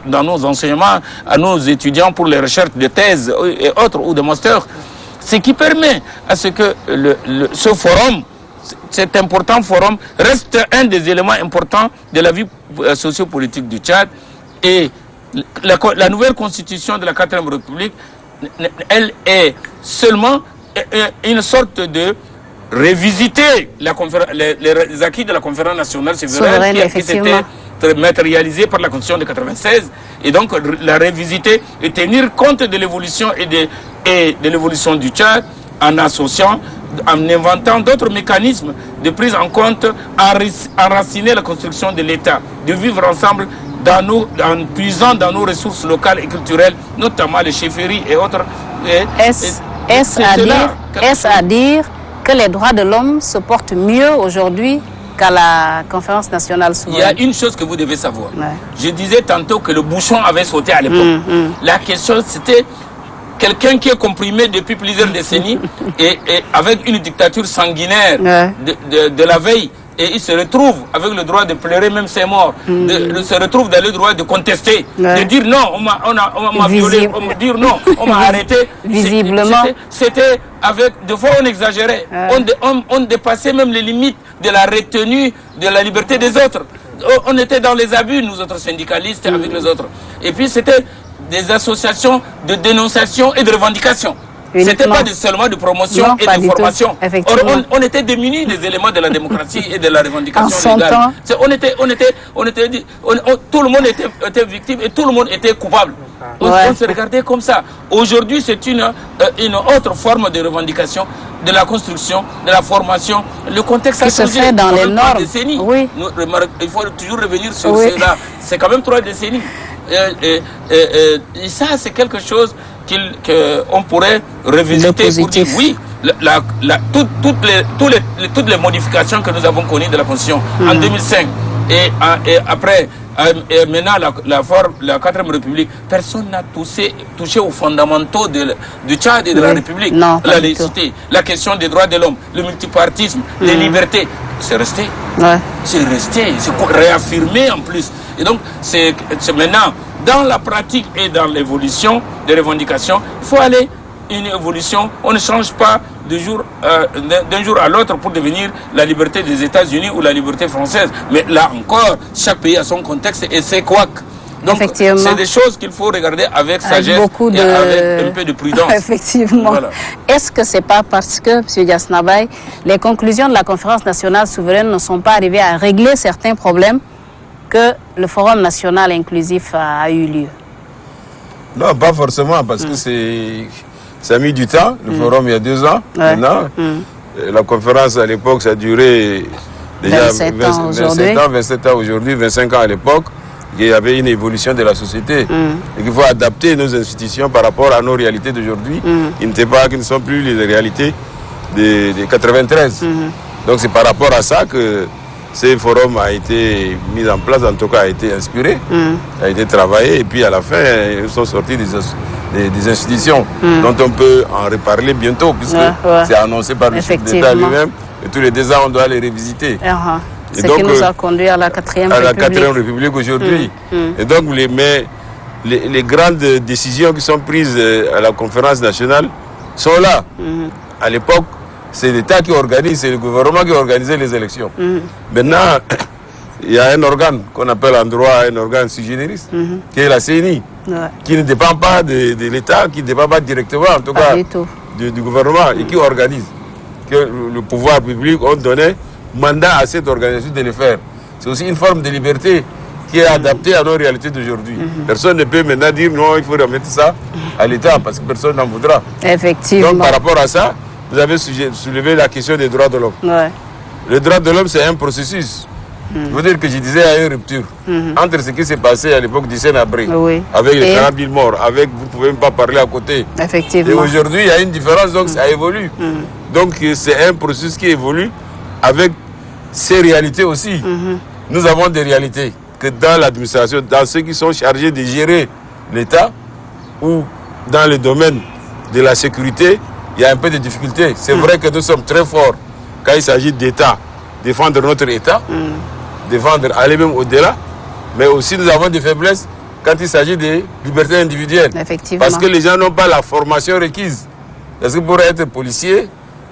dans nos enseignements à nos étudiants pour les recherches de thèse et autres ou de master. Ce qui permet à ce que ce forum, cet important forum, reste un des éléments importants de la vie sociopolitique du Tchad. Et la nouvelle constitution de la 4e République, elle est seulement une sorte de revisiter les acquis de la conférence nationale souveraine qui s'était matérialisée par la Constitution de 96, et donc la révisiter et tenir compte de l'évolution et de l'évolution du Tchad en associant, en inventant d'autres mécanismes de prise en compte, enraciner la construction de l'État, de vivre ensemble en puisant dans nos ressources locales et culturelles, notamment les chefferies et autres. Est-ce à dire que les droits de l'homme se portent mieux aujourd'hui qu'à la conférence nationale souveraine? Il y a une chose que vous devez savoir. Ouais. Je disais tantôt que le bouchon avait sauté à l'époque. La question, c'était quelqu'un qui est comprimé depuis plusieurs décennies et avec une dictature sanguinaire de la veille, et il se retrouve avec le droit de pleurer même ses morts, se retrouve dans le droit de contester, de dire non, on m'a violé, dire non, on m'a arrêté. Visiblement. C'était avec, des fois on exagérait, on dépassait même les limites de la retenue de la liberté des autres. On était dans les abus, nous autres syndicalistes, avec les autres. Et puis c'était des associations de dénonciation et de revendication. C'était pas seulement de promotion et de formation. Or, on était démunis des éléments de la démocratie et de la revendication légale. Tout le monde était victime et tout le monde était coupable. On se regardait comme ça. Aujourd'hui, c'est une autre forme de revendication, de la construction, de la formation. Le contexte a changé. Se fait dans les normes. Décennies. Oui. Il faut toujours revenir sur cela. C'est quand même 3 décennies. Et ça, c'est quelque chose qu'on pourrait revisiter pour dire oui, toutes les modifications que nous avons connues de la Constitution en 2005 et après, maintenant la 4e République, personne n'a touché aux fondamentaux du Tchad et de la République. Non, la laïcité, la question des droits de l'homme, le multipartisme, les libertés, c'est resté. C'est resté, c'est réaffirmé en plus. Et donc, c'est maintenant, dans la pratique et dans l'évolution des revendications, il faut aller une évolution. On ne change pas d'un jour à l'autre pour devenir la liberté des États-Unis ou la liberté française. Mais là encore, chaque pays a son contexte et c'est quoi. Donc, c'est des choses qu'il faut regarder avec sagesse et avec un peu de prudence. Effectivement. Voilà. Est-ce que c'est pas parce que, M. Diasnabaye, les conclusions de la conférence nationale souveraine ne sont pas arrivées à régler certains problèmes que le Forum national inclusif a eu lieu? Non, pas forcément, parce que ça a mis du temps. Le forum, il y a 2 ans, maintenant. La conférence, à l'époque, ça a duré déjà 27 ans aujourd'hui, 25 ans à l'époque. Il y avait une évolution de la société. Et qu'il faut adapter nos institutions par rapport à nos réalités d'aujourd'hui, qui ne sont plus les réalités de 93. Donc c'est par rapport à ça que ce forum a été mis en place, en tout cas a été inspiré, a été travaillé, et puis à la fin, ils sont sortis des institutions dont on peut en reparler bientôt, puisque c'est annoncé par le chef d'État lui-même, et tous les 2 ans, on doit les revisiter. C'est ce qui nous a conduit à la 4e République. À la 4e République aujourd'hui. Et donc, les grandes décisions qui sont prises à la conférence nationale sont là. À l'époque, c'est l'État qui organise, c'est le gouvernement qui organisait les élections. Maintenant, il y a un organe qu'on appelle en droit un organe sui generis, qui est la CENI, qui ne dépend pas de l'État, qui ne dépend pas directement, en tout cas, du gouvernement, et qui organise. Que le pouvoir public a donné mandat à cette organisation de le faire. C'est aussi une forme de liberté qui est adaptée à nos réalités d'aujourd'hui. Personne ne peut maintenant dire non, il faut remettre ça à l'État, parce que personne n'en voudra. Effectivement. Donc, par rapport à ça, vous avez soulevé la question des droits de l'homme. Le droit de l'homme, c'est un processus. Il faut dire que je disais à une rupture entre ce qui s'est passé à l'époque du Sénabré, avec les 40 000 morts, avec vous ne pouvez même pas parler à côté. Effectivement. Et aujourd'hui, il y a une différence, donc ça évolue. Donc c'est un processus qui évolue avec ces réalités aussi. Nous avons des réalités que dans l'administration, dans ceux qui sont chargés de gérer l'État ou dans le domaine de la sécurité, il y a un peu de difficultés. C'est vrai que nous sommes très forts quand il s'agit d'État, défendre notre État, défendre, aller même au-delà, mais aussi nous avons des faiblesses quand il s'agit des libertés individuelles. Effectivement. Parce que les gens n'ont pas la formation requise. Parce que pour être policier,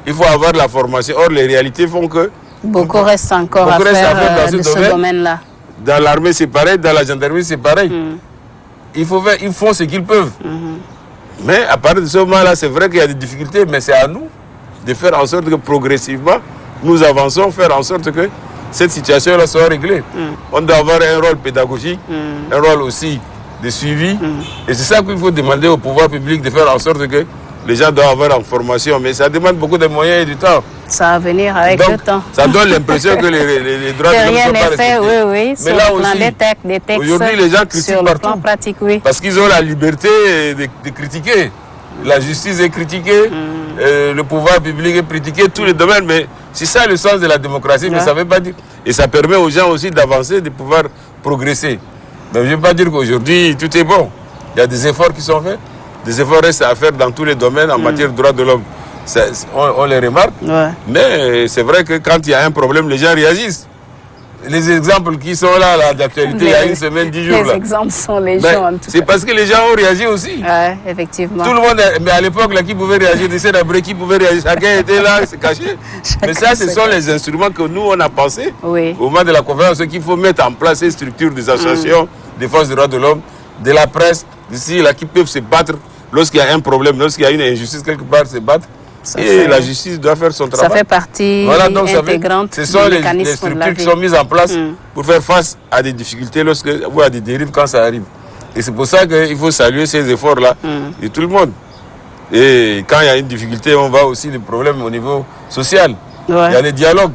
il faut avoir la formation. Or, les réalités font que beaucoup reste encore à faire dans ce domaine-là. Dans l'armée, c'est pareil. Dans la gendarmerie, c'est pareil. Ils font ce qu'ils peuvent. Mais à partir de ce moment-là, c'est vrai qu'il y a des difficultés, mais c'est à nous de faire en sorte que progressivement, nous avançons, faire en sorte que cette situation-là soit réglée. On doit avoir un rôle pédagogique, un rôle aussi de suivi. Et c'est ça qu'il faut demander au pouvoir public, de faire en sorte que les gens doivent avoir en formation. Mais ça demande beaucoup de moyens et du temps. Ça va venir avec Donc, le temps. ça donne l'impression que les droits de l'homme ne sont pas respectés. Oui, Mais là aussi, des textes aujourd'hui, les gens critiquent sur le partout. plan pratique, oui. Parce qu'ils ont la liberté de critiquer. La justice est critiquée, le pouvoir public est critiqué, tous les domaines. Mais c'est ça le sens de la démocratie, mais ça ne veut pas dire. Et ça permet aux gens aussi d'avancer, de pouvoir progresser. Mais je ne veux pas dire qu'aujourd'hui, tout est bon. Il y a des efforts qui sont faits. Des efforts restent à faire dans tous les domaines en matière de droits de l'homme. On les remarque. Mais c'est vrai que quand il y a un problème, les gens réagissent. Les exemples qui sont là d'actualité, il y a une semaine, 10 jours. Les exemples sont les gens. C'est parce que les gens ont réagi aussi. Effectivement. Tout le monde, mais à l'époque, qui pouvait réagir, qui pouvait réagir, chacun était là, c'est caché. Mais ça, ce sont les instruments que nous, on a pensé au moment de la conférence, qu'il faut mettre en place ces structures des associations, des forces des droits de l'homme, de la presse, d'ici, qui peuvent se battre lorsqu'il y a un problème, lorsqu'il y a une injustice quelque part, se battre. La justice doit faire son travail. Ça fait partie intégrante ce sont les structures qui sont mises en place pour faire face à des difficultés ou à des dérives quand ça arrive. Et c'est pour ça qu'il faut saluer ces efforts-là de tout le monde. Et quand il y a une difficulté, on voit aussi des problèmes au niveau social. Il y a les dialogues.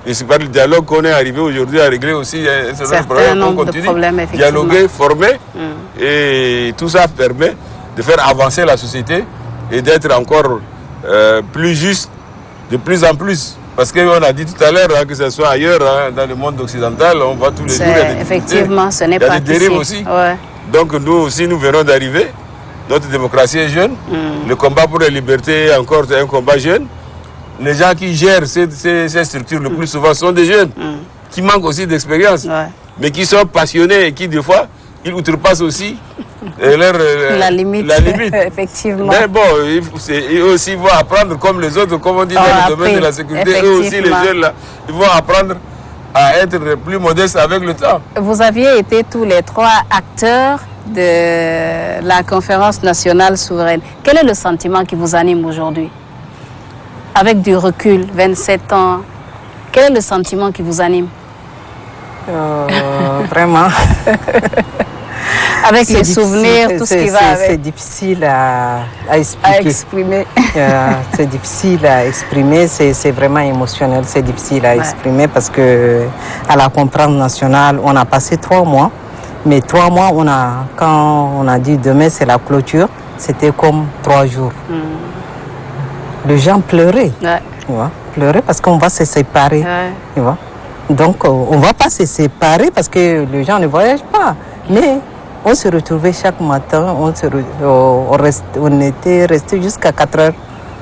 Et c'est par le dialogue qu'on est arrivé aujourd'hui à régler aussi un certain problème. On continue de dialoguer, former. Et tout ça permet de faire avancer la société et d'être encore plus juste de plus en plus. Parce qu'on a dit tout à l'heure, que ce soit ailleurs, dans le monde occidental, on voit tous les jours, il y a des effectivement, ce n'est il y a pas des dérives aussi. Donc nous aussi, nous venons d'arriver. Notre démocratie est jeune. Le combat pour la liberté est encore un combat jeune. Les gens qui gèrent ces structures, le plus souvent, sont des jeunes qui manquent aussi d'expérience, mais qui sont passionnés et qui, des fois, ils outrepassent aussi la limite. Effectivement. Mais bon, ils aussi vont apprendre comme les autres, comme on dit dans le domaine de la sécurité. Eux aussi, les jeunes, là, ils vont apprendre à être plus modestes avec le temps. Vous aviez été tous les trois acteurs de la conférence nationale souveraine. Quel est le sentiment qui vous anime aujourd'hui? Avec du recul, 27 ans, quel est le sentiment qui vous anime? Vraiment. Avec les souvenirs, tout ce qui va avec. C'est difficile à exprimer. C'est difficile à exprimer, c'est vraiment émotionnel, c'est difficile à exprimer parce que à la conférence nationale, on a passé 3 mois. Mais 3 mois, quand on a dit demain c'est la clôture, c'était comme 3 jours. Les gens pleuraient. Tu vois, pleuraient parce qu'on va se séparer. Tu vois. Donc on ne va pas se séparer parce que les gens ne voyagent pas. Mais on se retrouvait chaque matin, on était resté jusqu'à 4 heures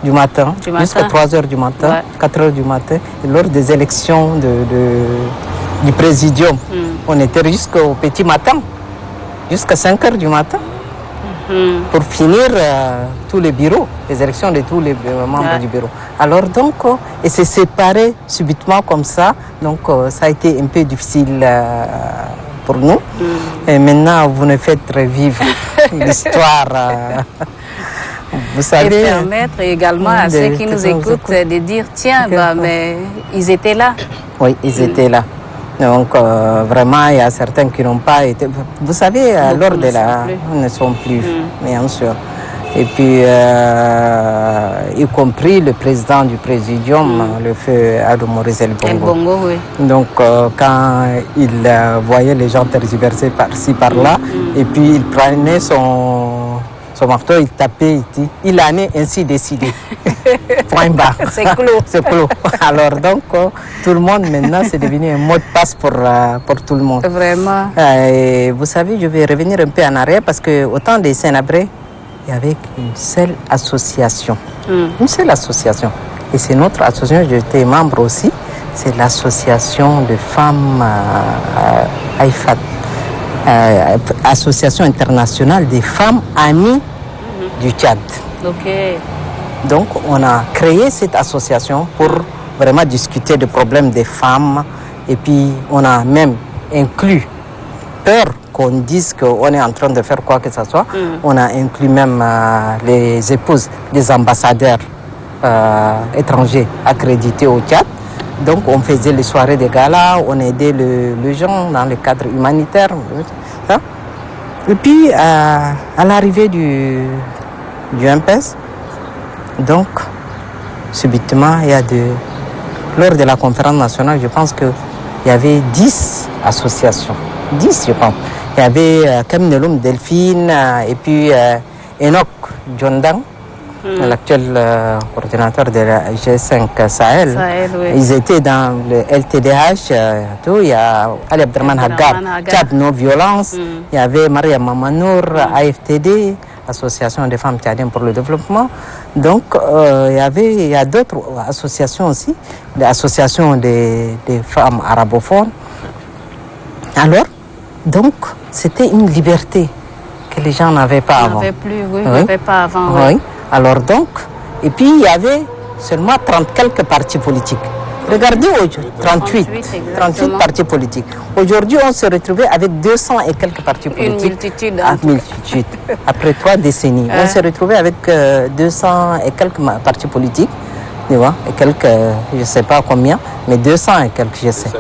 du matin, jusqu'à 3 heures du matin, 4 heures du matin, et lors des élections du présidium. On était jusqu'au petit matin, jusqu'à 5 heures du matin, pour finir tous les bureaux, les élections de tous les membres du bureau. Alors donc, et se séparer subitement comme ça, donc ça a été un peu difficile pour nous. Et maintenant, vous nous faites revivre l'histoire. Vous savez. Et permettre également à ceux qui nous écoutent de dire, tiens, mais ils étaient là. Oui, ils étaient là. Donc, vraiment, il y a certains qui n'ont pas été. Vous savez, lors de la. Ils ne sont plus, bien sûr. Et puis, y compris le président du présidium, le feu Adou Maurice El Bongo. Donc, quand il voyait les gens tergiverser par-ci, par-là, et puis il prenait son marteau, il tapait, il en est ainsi décidé. Point barre. C'est clos. C'est clos. Alors, donc, tout le monde, maintenant, c'est devenu un mot de passe pour tout le monde. Vraiment. Et vous savez, je vais revenir un peu en arrière parce qu'au temps des Sénabrés, il y avait une seule association. Une seule association. Et c'est notre association, j'étais membre aussi, c'est l'association de femmes AIFAT, Association internationale des femmes amies du Tchad. Donc on a créé cette association pour vraiment discuter des problèmes des femmes et puis on a même inclus peur qu'on dise qu'on est en train de faire quoi que ce soit. On a inclus même les épouses des ambassadeurs étrangers accrédités au Tchad Donc on faisait les soirées de gala, on aidait les gens dans le cadre humanitaire. Hein. Et puis à l'arrivée du MPES, donc subitement, lors de la conférence nationale, je pense qu'il y avait 10 associations. 10, je pense. Il y avait Kamneloum Delphine et puis Enoch Djondang, l'actuel coordinateur de la G5 Sahel. Oui. Ils étaient dans le LTDH, tout. Il y a Ali Abdelrahman Hagar, Tchad No Violence. Il y avait Maria Mamanour, AFTD, Association des femmes tchadiennes pour le développement. Donc, il y a d'autres associations aussi, des associations des femmes arabophones. Alors, donc, c'était une liberté que les gens n'avaient pas avant. N'avaient pas avant. Oui. Alors donc, et puis il y avait seulement 30 quelques partis politiques. Regardez aujourd'hui, 38 partis politiques. Aujourd'hui, on se retrouvait avec 200 et quelques partis politiques. Une multitude. Après 3 décennies. On s'est retrouvé avec 200 et quelques partis politiques. Tu vois, et quelques, je ne sais pas combien, mais 200 et quelques, je sais.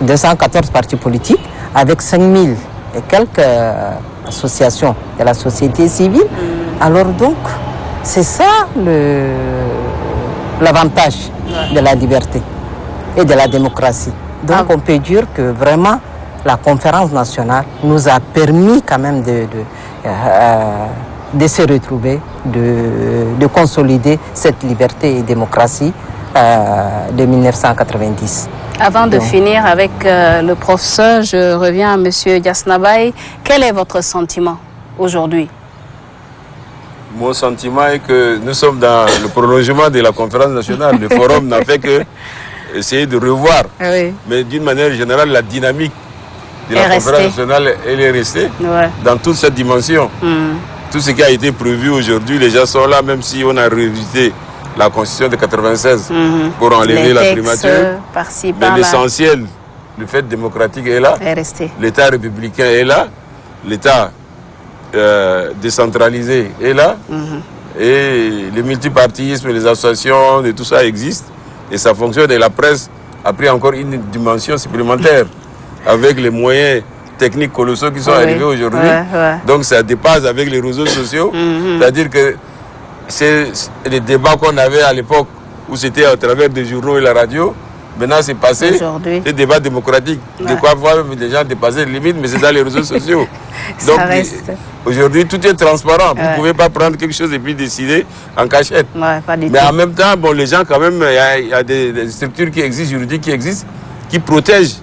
214 partis politiques avec 5000 et quelques associations de la société civile. Alors donc, c'est ça l'avantage de la liberté et de la démocratie. Donc on peut dire que vraiment la conférence nationale nous a permis quand même de se retrouver, de consolider cette liberté et démocratie de 1990. Avant de finir avec le professeur, je reviens à M. Diasnabaye. Quel est votre sentiment aujourd'hui? Mon sentiment est que nous sommes dans le prolongement de la conférence nationale. Le forum n'a fait que essayer de revoir. Mais d'une manière générale, la dynamique de la conférence nationale, elle est restée dans toute cette dimension. Tout ce qui a été prévu aujourd'hui, les gens sont là, même si on a révisé la Constitution de 96 pour enlever la primature. Mais l'essentiel, le fait démocratique est là. L'État républicain est là. L'État décentralisé est là. Et le multipartisme, les associations, et tout ça existe. Et ça fonctionne. Et la presse a pris encore une dimension supplémentaire avec les moyens techniques colossaux qui sont arrivés aujourd'hui. Donc ça dépasse avec les réseaux sociaux. C'est-à-dire que c'est les débats qu'on avait à l'époque où c'était à travers des journaux et la radio. Maintenant, c'est passé des débats démocratiques. De quoi voir les gens dépasser les limites, mais c'est dans les réseaux sociaux. Donc, aujourd'hui, tout est transparent. Vous ne pouvez pas prendre quelque chose et puis décider en cachette. Mais en même temps, bon, les gens, quand même, il y a des structures qui existent, juridiques qui existent, qui protègent.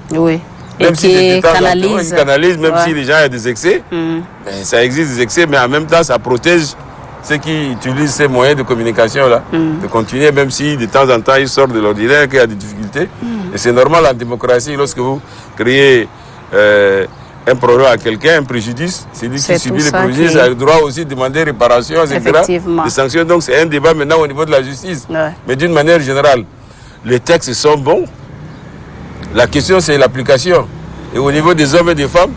Même qui canalisent. Même si les gens ont des excès. Mais ça existe des excès, mais en même temps, ça protège ceux qui utilisent ces moyens de communication-là, de continuer, même si de temps en temps, ils sortent de l'ordinaire, qu'il y a des difficultés. Et c'est normal en démocratie, lorsque vous créez un problème à quelqu'un, un préjudice, c'est lui qui subit le préjudice, a le droit aussi de demander réparation, etc. Des sanctions. Donc c'est un débat maintenant au niveau de la justice. Mais d'une manière générale, les textes sont bons. La question, c'est l'application. Et au niveau des hommes et des femmes,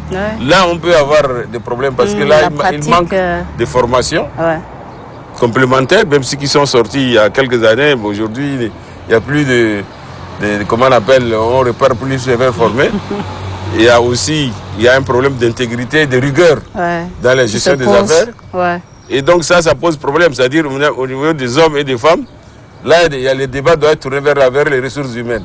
là, on peut avoir des problèmes parce que là, il manque de formation complémentaire, même ceux qui sont sortis il y a quelques années. Aujourd'hui, il n'y a plus de comment on appelle, on repart plus les formés. Il y a aussi un problème d'intégrité, de rigueur dans la gestion des affaires. Et donc ça pose problème. C'est-à-dire au niveau des hommes et des femmes, là, les débats doivent être tournés vers les ressources humaines.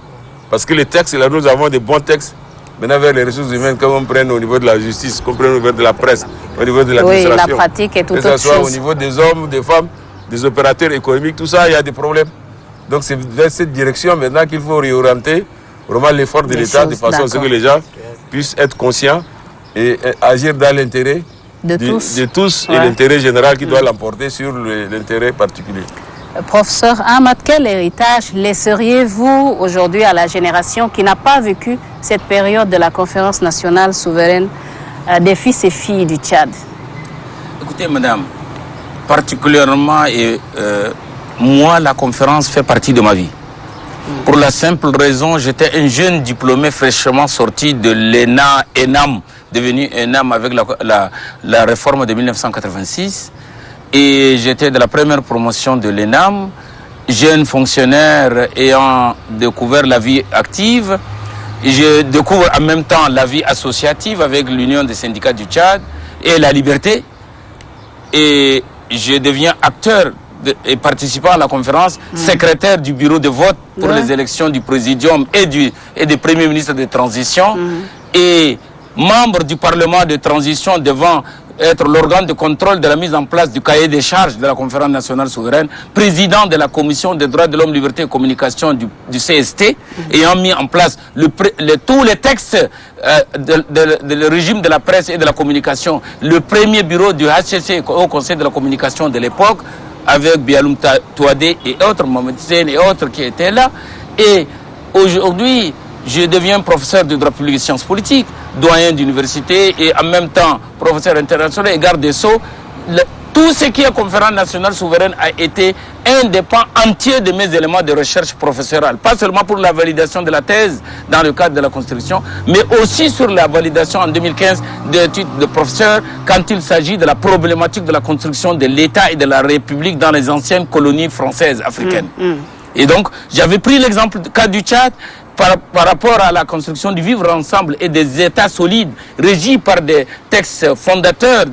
Parce que les textes, là, nous avons des bons textes. Maintenant, vers les ressources humaines, comme on prenne au niveau de la justice, qu'on prenne au niveau de la presse, au niveau de l'administration. Oui, la pratique est tout autre chose. Que ce soit au niveau des hommes, des femmes, des opérateurs économiques, tout ça, il y a des problèmes. Donc c'est vers cette direction maintenant qu'il faut réorienter vraiment l'effort de l'État de façon à ce que les gens puissent être conscients et agir dans l'intérêt de tous et l'intérêt général qui doit l'emporter sur l'intérêt particulier. Professeur Ahmad, quel héritage laisseriez-vous aujourd'hui à la génération qui n'a pas vécu cette période de la conférence nationale souveraine des fils et filles du Tchad? Écoutez, madame, particulièrement, moi, la conférence fait partie de ma vie. Pour la simple raison, j'étais un jeune diplômé fraîchement sorti de l'ENAM, devenu ENAM avec la réforme de 1986. Et j'étais de la première promotion de l'ENAM. jeune fonctionnaire ayant découvert la vie active, je découvre en même temps la vie associative avec l'Union des syndicats du Tchad et la liberté. Et je deviens acteur et participant à la conférence, secrétaire du bureau de vote pour les élections du présidium et des premiers ministres de transition, et membre du Parlement de transition devant être l'organe de contrôle de la mise en place du cahier des charges de la conférence nationale souveraine, président de la commission des droits de l'homme, liberté et communication du CST, ayant mis en place tous les textes du régime de la presse et de la communication, le premier bureau du HCC au Conseil de la communication de l'époque, avec Bialoum Touadé et autres, Mohamed Sen et autres qui étaient là. Et aujourd'hui, je deviens professeur de droit public et sciences politiques, doyen d'université et en même temps professeur international et garde des Sceaux. Tout ce qui est conférence nationale souveraine a été un des pans entiers de mes éléments de recherche professorale. Pas seulement pour la validation de la thèse dans le cadre de la Constitution, mais aussi sur la validation en 2015 de titre de professeur quand il s'agit de la problématique de la construction de l'État et de la République dans les anciennes colonies françaises africaines. Et donc, j'avais pris l'exemple du cas du Tchad, par rapport à la construction du vivre ensemble et des États solides régis par des textes fondateurs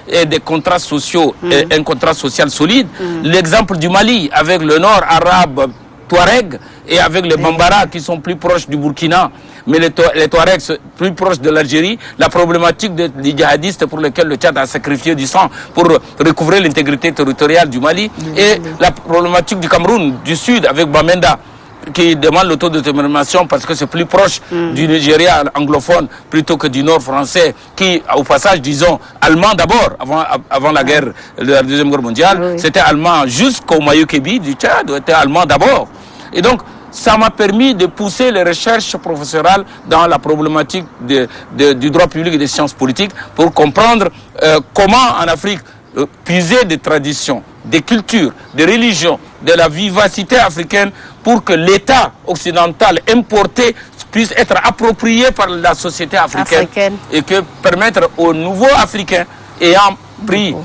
et des contrats sociaux, et un contrat social solide. L'exemple du Mali avec le nord arabe Touareg et avec les Bambara qui sont plus proches du Burkina, mais les Touaregs plus proches de l'Algérie, la problématique des djihadistes pour lesquels le Tchad a sacrifié du sang pour recouvrer l'intégrité territoriale du Mali, et la problématique du Cameroun, du Sud avec Bamenda, qui demande l'autodétermination parce que c'est plus proche du Nigeria anglophone plutôt que du nord français, qui, au passage, disons, allemand d'abord, avant la guerre, la Deuxième Guerre mondiale, c'était allemand jusqu'au Mayukebi du Tchad, était allemand d'abord. Et donc, ça m'a permis de pousser les recherches professorales dans la problématique du droit public et des sciences politiques pour comprendre comment en Afrique puiser des traditions, des cultures, des religions, de la vivacité africaine pour que l'État occidental importé puisse être approprié par la société africaine. Et que permettre aux nouveaux Africains ayant pris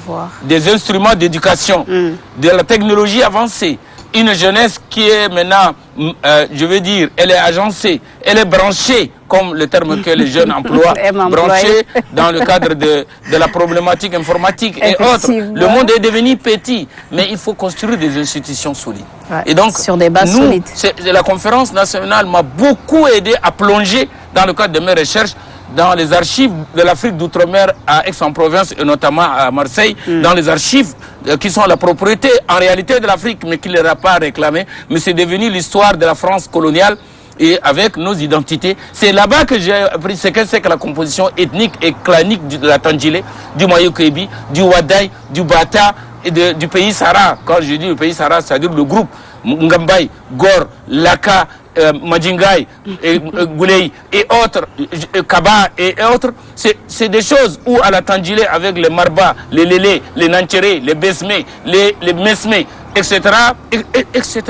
des instruments d'éducation, de la technologie avancée, une jeunesse qui est maintenant, je veux dire, elle est agencée, elle est branchée, comme le terme que les jeunes emploient, branchée dans le cadre de la problématique informatique et autres. Le monde est devenu petit, mais il faut construire des institutions solides. Et donc, sur des bases solides. La conférence nationale m'a beaucoup aidé à plonger dans le cadre de mes recherches dans les archives de l'Afrique d'outre-mer à Aix-en-Provence et notamment à Marseille, dans les archives qui sont la propriété en réalité de l'Afrique, mais qui ne leur a pas réclamé. Mais c'est devenu l'histoire de la France coloniale et avec nos identités. C'est là-bas que j'ai appris ce que c'est que la composition ethnique et clanique de la Tandjilé, du Mayukebi, du Wadaï, du Bata et du pays Sahara. Quand je dis le pays Sahara, c'est-à-dire le groupe Ngambay, Gor, Laka, Majingai, Goulei et autres, Kaba et autres, c'est des choses où à la Tandjilé avec les Marba, les Lélé, les Nanchere, les Besmé, les Mesmé, etc., etc.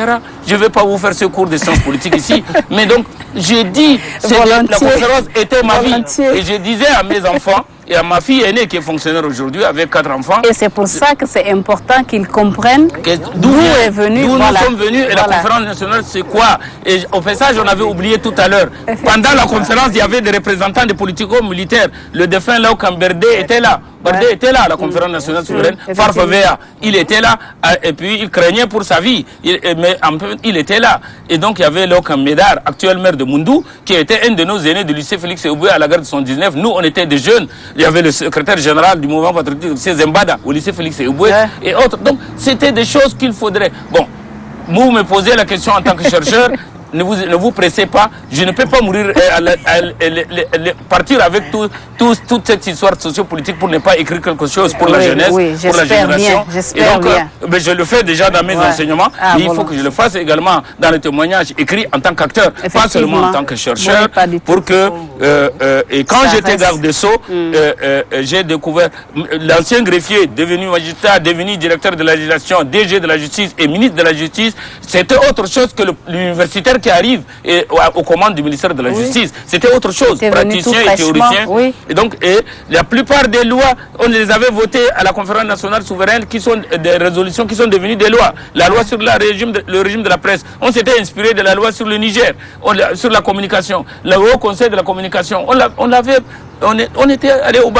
Je ne vais pas vous faire ce cours de sciences politiques ici, mais donc j'ai dit, la conférence était ma vie, et je disais à mes enfants, et à ma fille aînée qui est fonctionnaire aujourd'hui avec 4 enfants. Et c'est pour ça que c'est important qu'ils comprennent d'où est venu. D'où nous sommes venus et la conférence nationale c'est quoi. Et au passage, on avait oublié tout à l'heure. Pendant la conférence, il y avait des représentants des politico-militaires. Le défunt Lao Kamberde était là. Bardé était là à la conférence nationale souveraine. Farfa Vea, il était là. Et puis il craignait pour sa vie. Mais il était là. Et donc il y avait Lao Kambedar, actuel maire de Moundou, qui était un de nos aînés du lycée Félix Éboué à la guerre de 1919. Nous, on était des jeunes. Il y avait le secrétaire général du mouvement patriotique, c'est Zembada, au lycée Félix Éboué et autres. Donc, c'était des choses qu'il faudrait. Bon, vous me posez la question en tant que chercheur. Ne vous pressez pas, je ne peux pas mourir, partir avec toute cette histoire sociopolitique pour ne pas écrire quelque chose pour la jeunesse, pour la génération. Et donc, je le fais déjà dans mes enseignements, et il faut que je le fasse également dans les témoignages écrits en tant qu'acteur, pas seulement en tant que chercheur, pour que, et quand j'étais garde des Sceaux, j'ai découvert l'ancien greffier, devenu magistrat, devenu directeur de la législation, DG de la justice et ministre de la justice, c'était autre chose que l'universitaire militaire qui arrive aux commandes du ministère de la Justice. C'était autre chose, praticiens et théoriciens. Oui. Et donc, la plupart des lois, on les avait votées à la conférence nationale souveraine, qui sont des résolutions qui sont devenues des lois. La loi sur le régime de la presse, on s'était inspiré de la loi sur le Niger, sur la communication, le Haut Conseil de la communication. On était allé au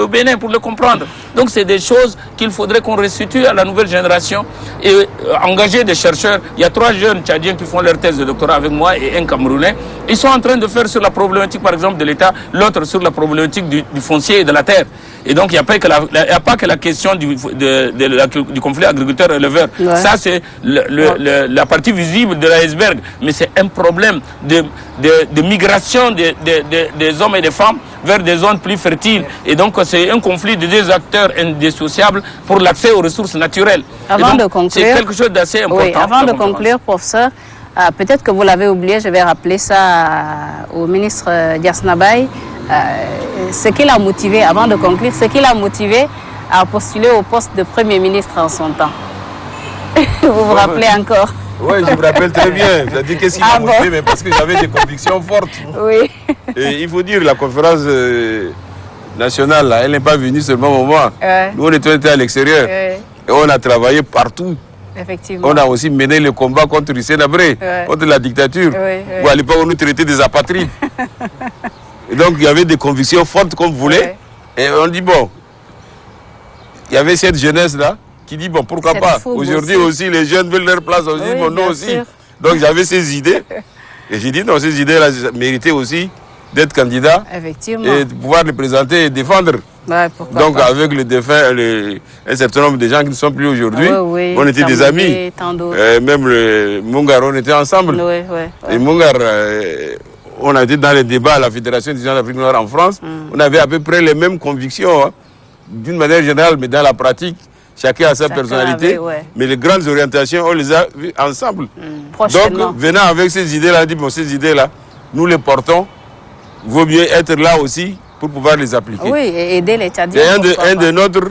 Bénin pour le comprendre. Donc c'est des choses qu'il faudrait qu'on restitue à la nouvelle génération et engager des chercheurs. Il y a 3 jeunes Tchadiens qui font leur thèse de doctorat avec moi et un Camerounais. Ils sont en train de faire sur la problématique par exemple de l'État, l'autre sur la problématique du foncier et de la terre. Et donc il n'y a pas que la question du conflit agriculteur-éleveur. Ouais. Ça c'est la partie visible de l'iceberg. Mais c'est un problème de migration des hommes et des femmes vers des zones plus fertiles. Et donc c'est un conflit de 2 acteurs indissociables pour l'accès aux ressources naturelles. Avant de conclure, c'est quelque chose d'assez important. Oui, avant de conclure, professeur, peut-être que vous l'avez oublié, je vais rappeler ça au ministre Diasnabaye. Ce qui l'a motivé, avant de conclure, ce qui l'a motivé à postuler au poste de Premier ministre en son temps. Vous vous rappelez encore? Oui, je me rappelle très bien. C'est-à-dire qu'est-ce qui m'a motivé, mais parce que j'avais des convictions fortes. Oui. Et il faut dire, la conférence nationale, là, elle n'est pas venue seulement au moment. Ouais. Nous, on était à l'extérieur. Ouais. Et on a travaillé partout. Effectivement. On a aussi mené le combat contre Hissène Habré, contre la dictature. Où à l'époque, on nous traitait des apatrides. Et donc, il y avait des convictions fortes qu'on voulait. Et on dit, bon, il y avait cette jeunesse-là qui dit, bon, pourquoi pas. Aujourd'hui aussi, les jeunes veulent leur place aussi, bon, nous aussi. Sûr. Donc, j'avais ces idées. Et j'ai dit, non, ces idées-là méritaient aussi d'être candidat. Effectivement. Et de pouvoir les présenter et défendre. Ouais, donc, pas. Avec un certain nombre de gens qui ne sont plus aujourd'hui, on était des amis. Même le Mungar, on était ensemble. Et Mungar, on a été dans les débats à la Fédération des gens d'Afrique noire en France. On avait à peu près les mêmes convictions, hein, d'une manière générale, mais dans la pratique, chacun a sa personnalité. Mais les grandes orientations, on les a vues ensemble. Donc, venant avec ces idées-là, dit, bon, ces idées-là, nous les portons. Vaut mieux être là aussi pour pouvoir les appliquer. Oui, et aider les Tchadiens. Et un de nôtres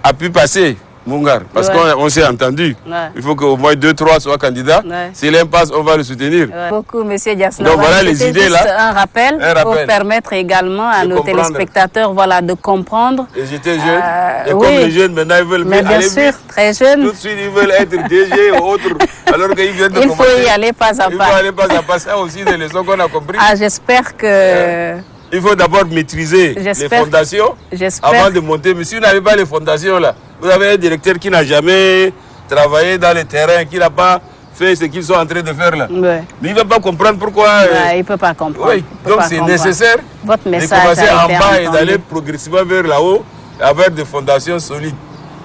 a pu passer, Mungar, parce qu'on s'est entendu. Il faut qu'au moins 2-3 soient candidats. S'il passe, on va le soutenir. Beaucoup, M. Diasnabaye. Donc voilà les idées là. Un rappel pour permettre également à nos téléspectateurs de comprendre. Et j'étais jeune. Et comme les jeunes maintenant ils veulent bien sûr, vite, très jeunes. Tout de suite ils veulent être DG ou autre. Alors qu'ils viennent de il faut y aller pas à pas. Il faut aller pas à pas. Ça aussi des leçons qu'on a compris. J'espère que. Il faut d'abord maîtriser les fondations avant de monter. Mais si vous n'avez pas les fondations là, vous avez un directeur qui n'a jamais travaillé dans le terrain, qui n'a pas fait ce qu'ils sont en train de faire là. Mais il ne va pas comprendre pourquoi. Il ne peut pas comprendre. Donc c'est nécessaire de commencer en bas et d'aller progressivement vers là-haut avec des fondations solides.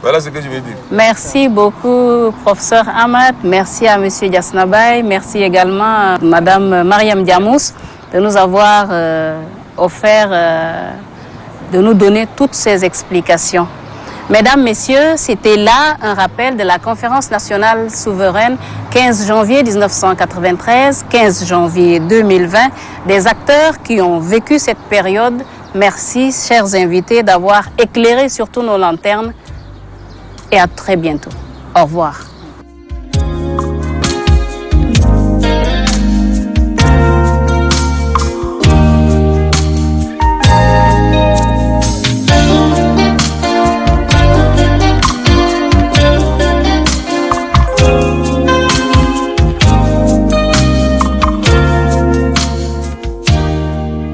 Voilà ce que je veux dire. Merci beaucoup, professeur Ahmad. Merci à M. Diasnabaye. Merci également à Mme Mariam Diamous de nous avoir offert de nous donner toutes ces explications. Mesdames, Messieurs, c'était là un rappel de la conférence nationale souveraine 15 janvier 1993, 15 janvier 2020, des acteurs qui ont vécu cette période. Merci, chers invités, d'avoir éclairé surtout nos lanternes et à très bientôt. Au revoir.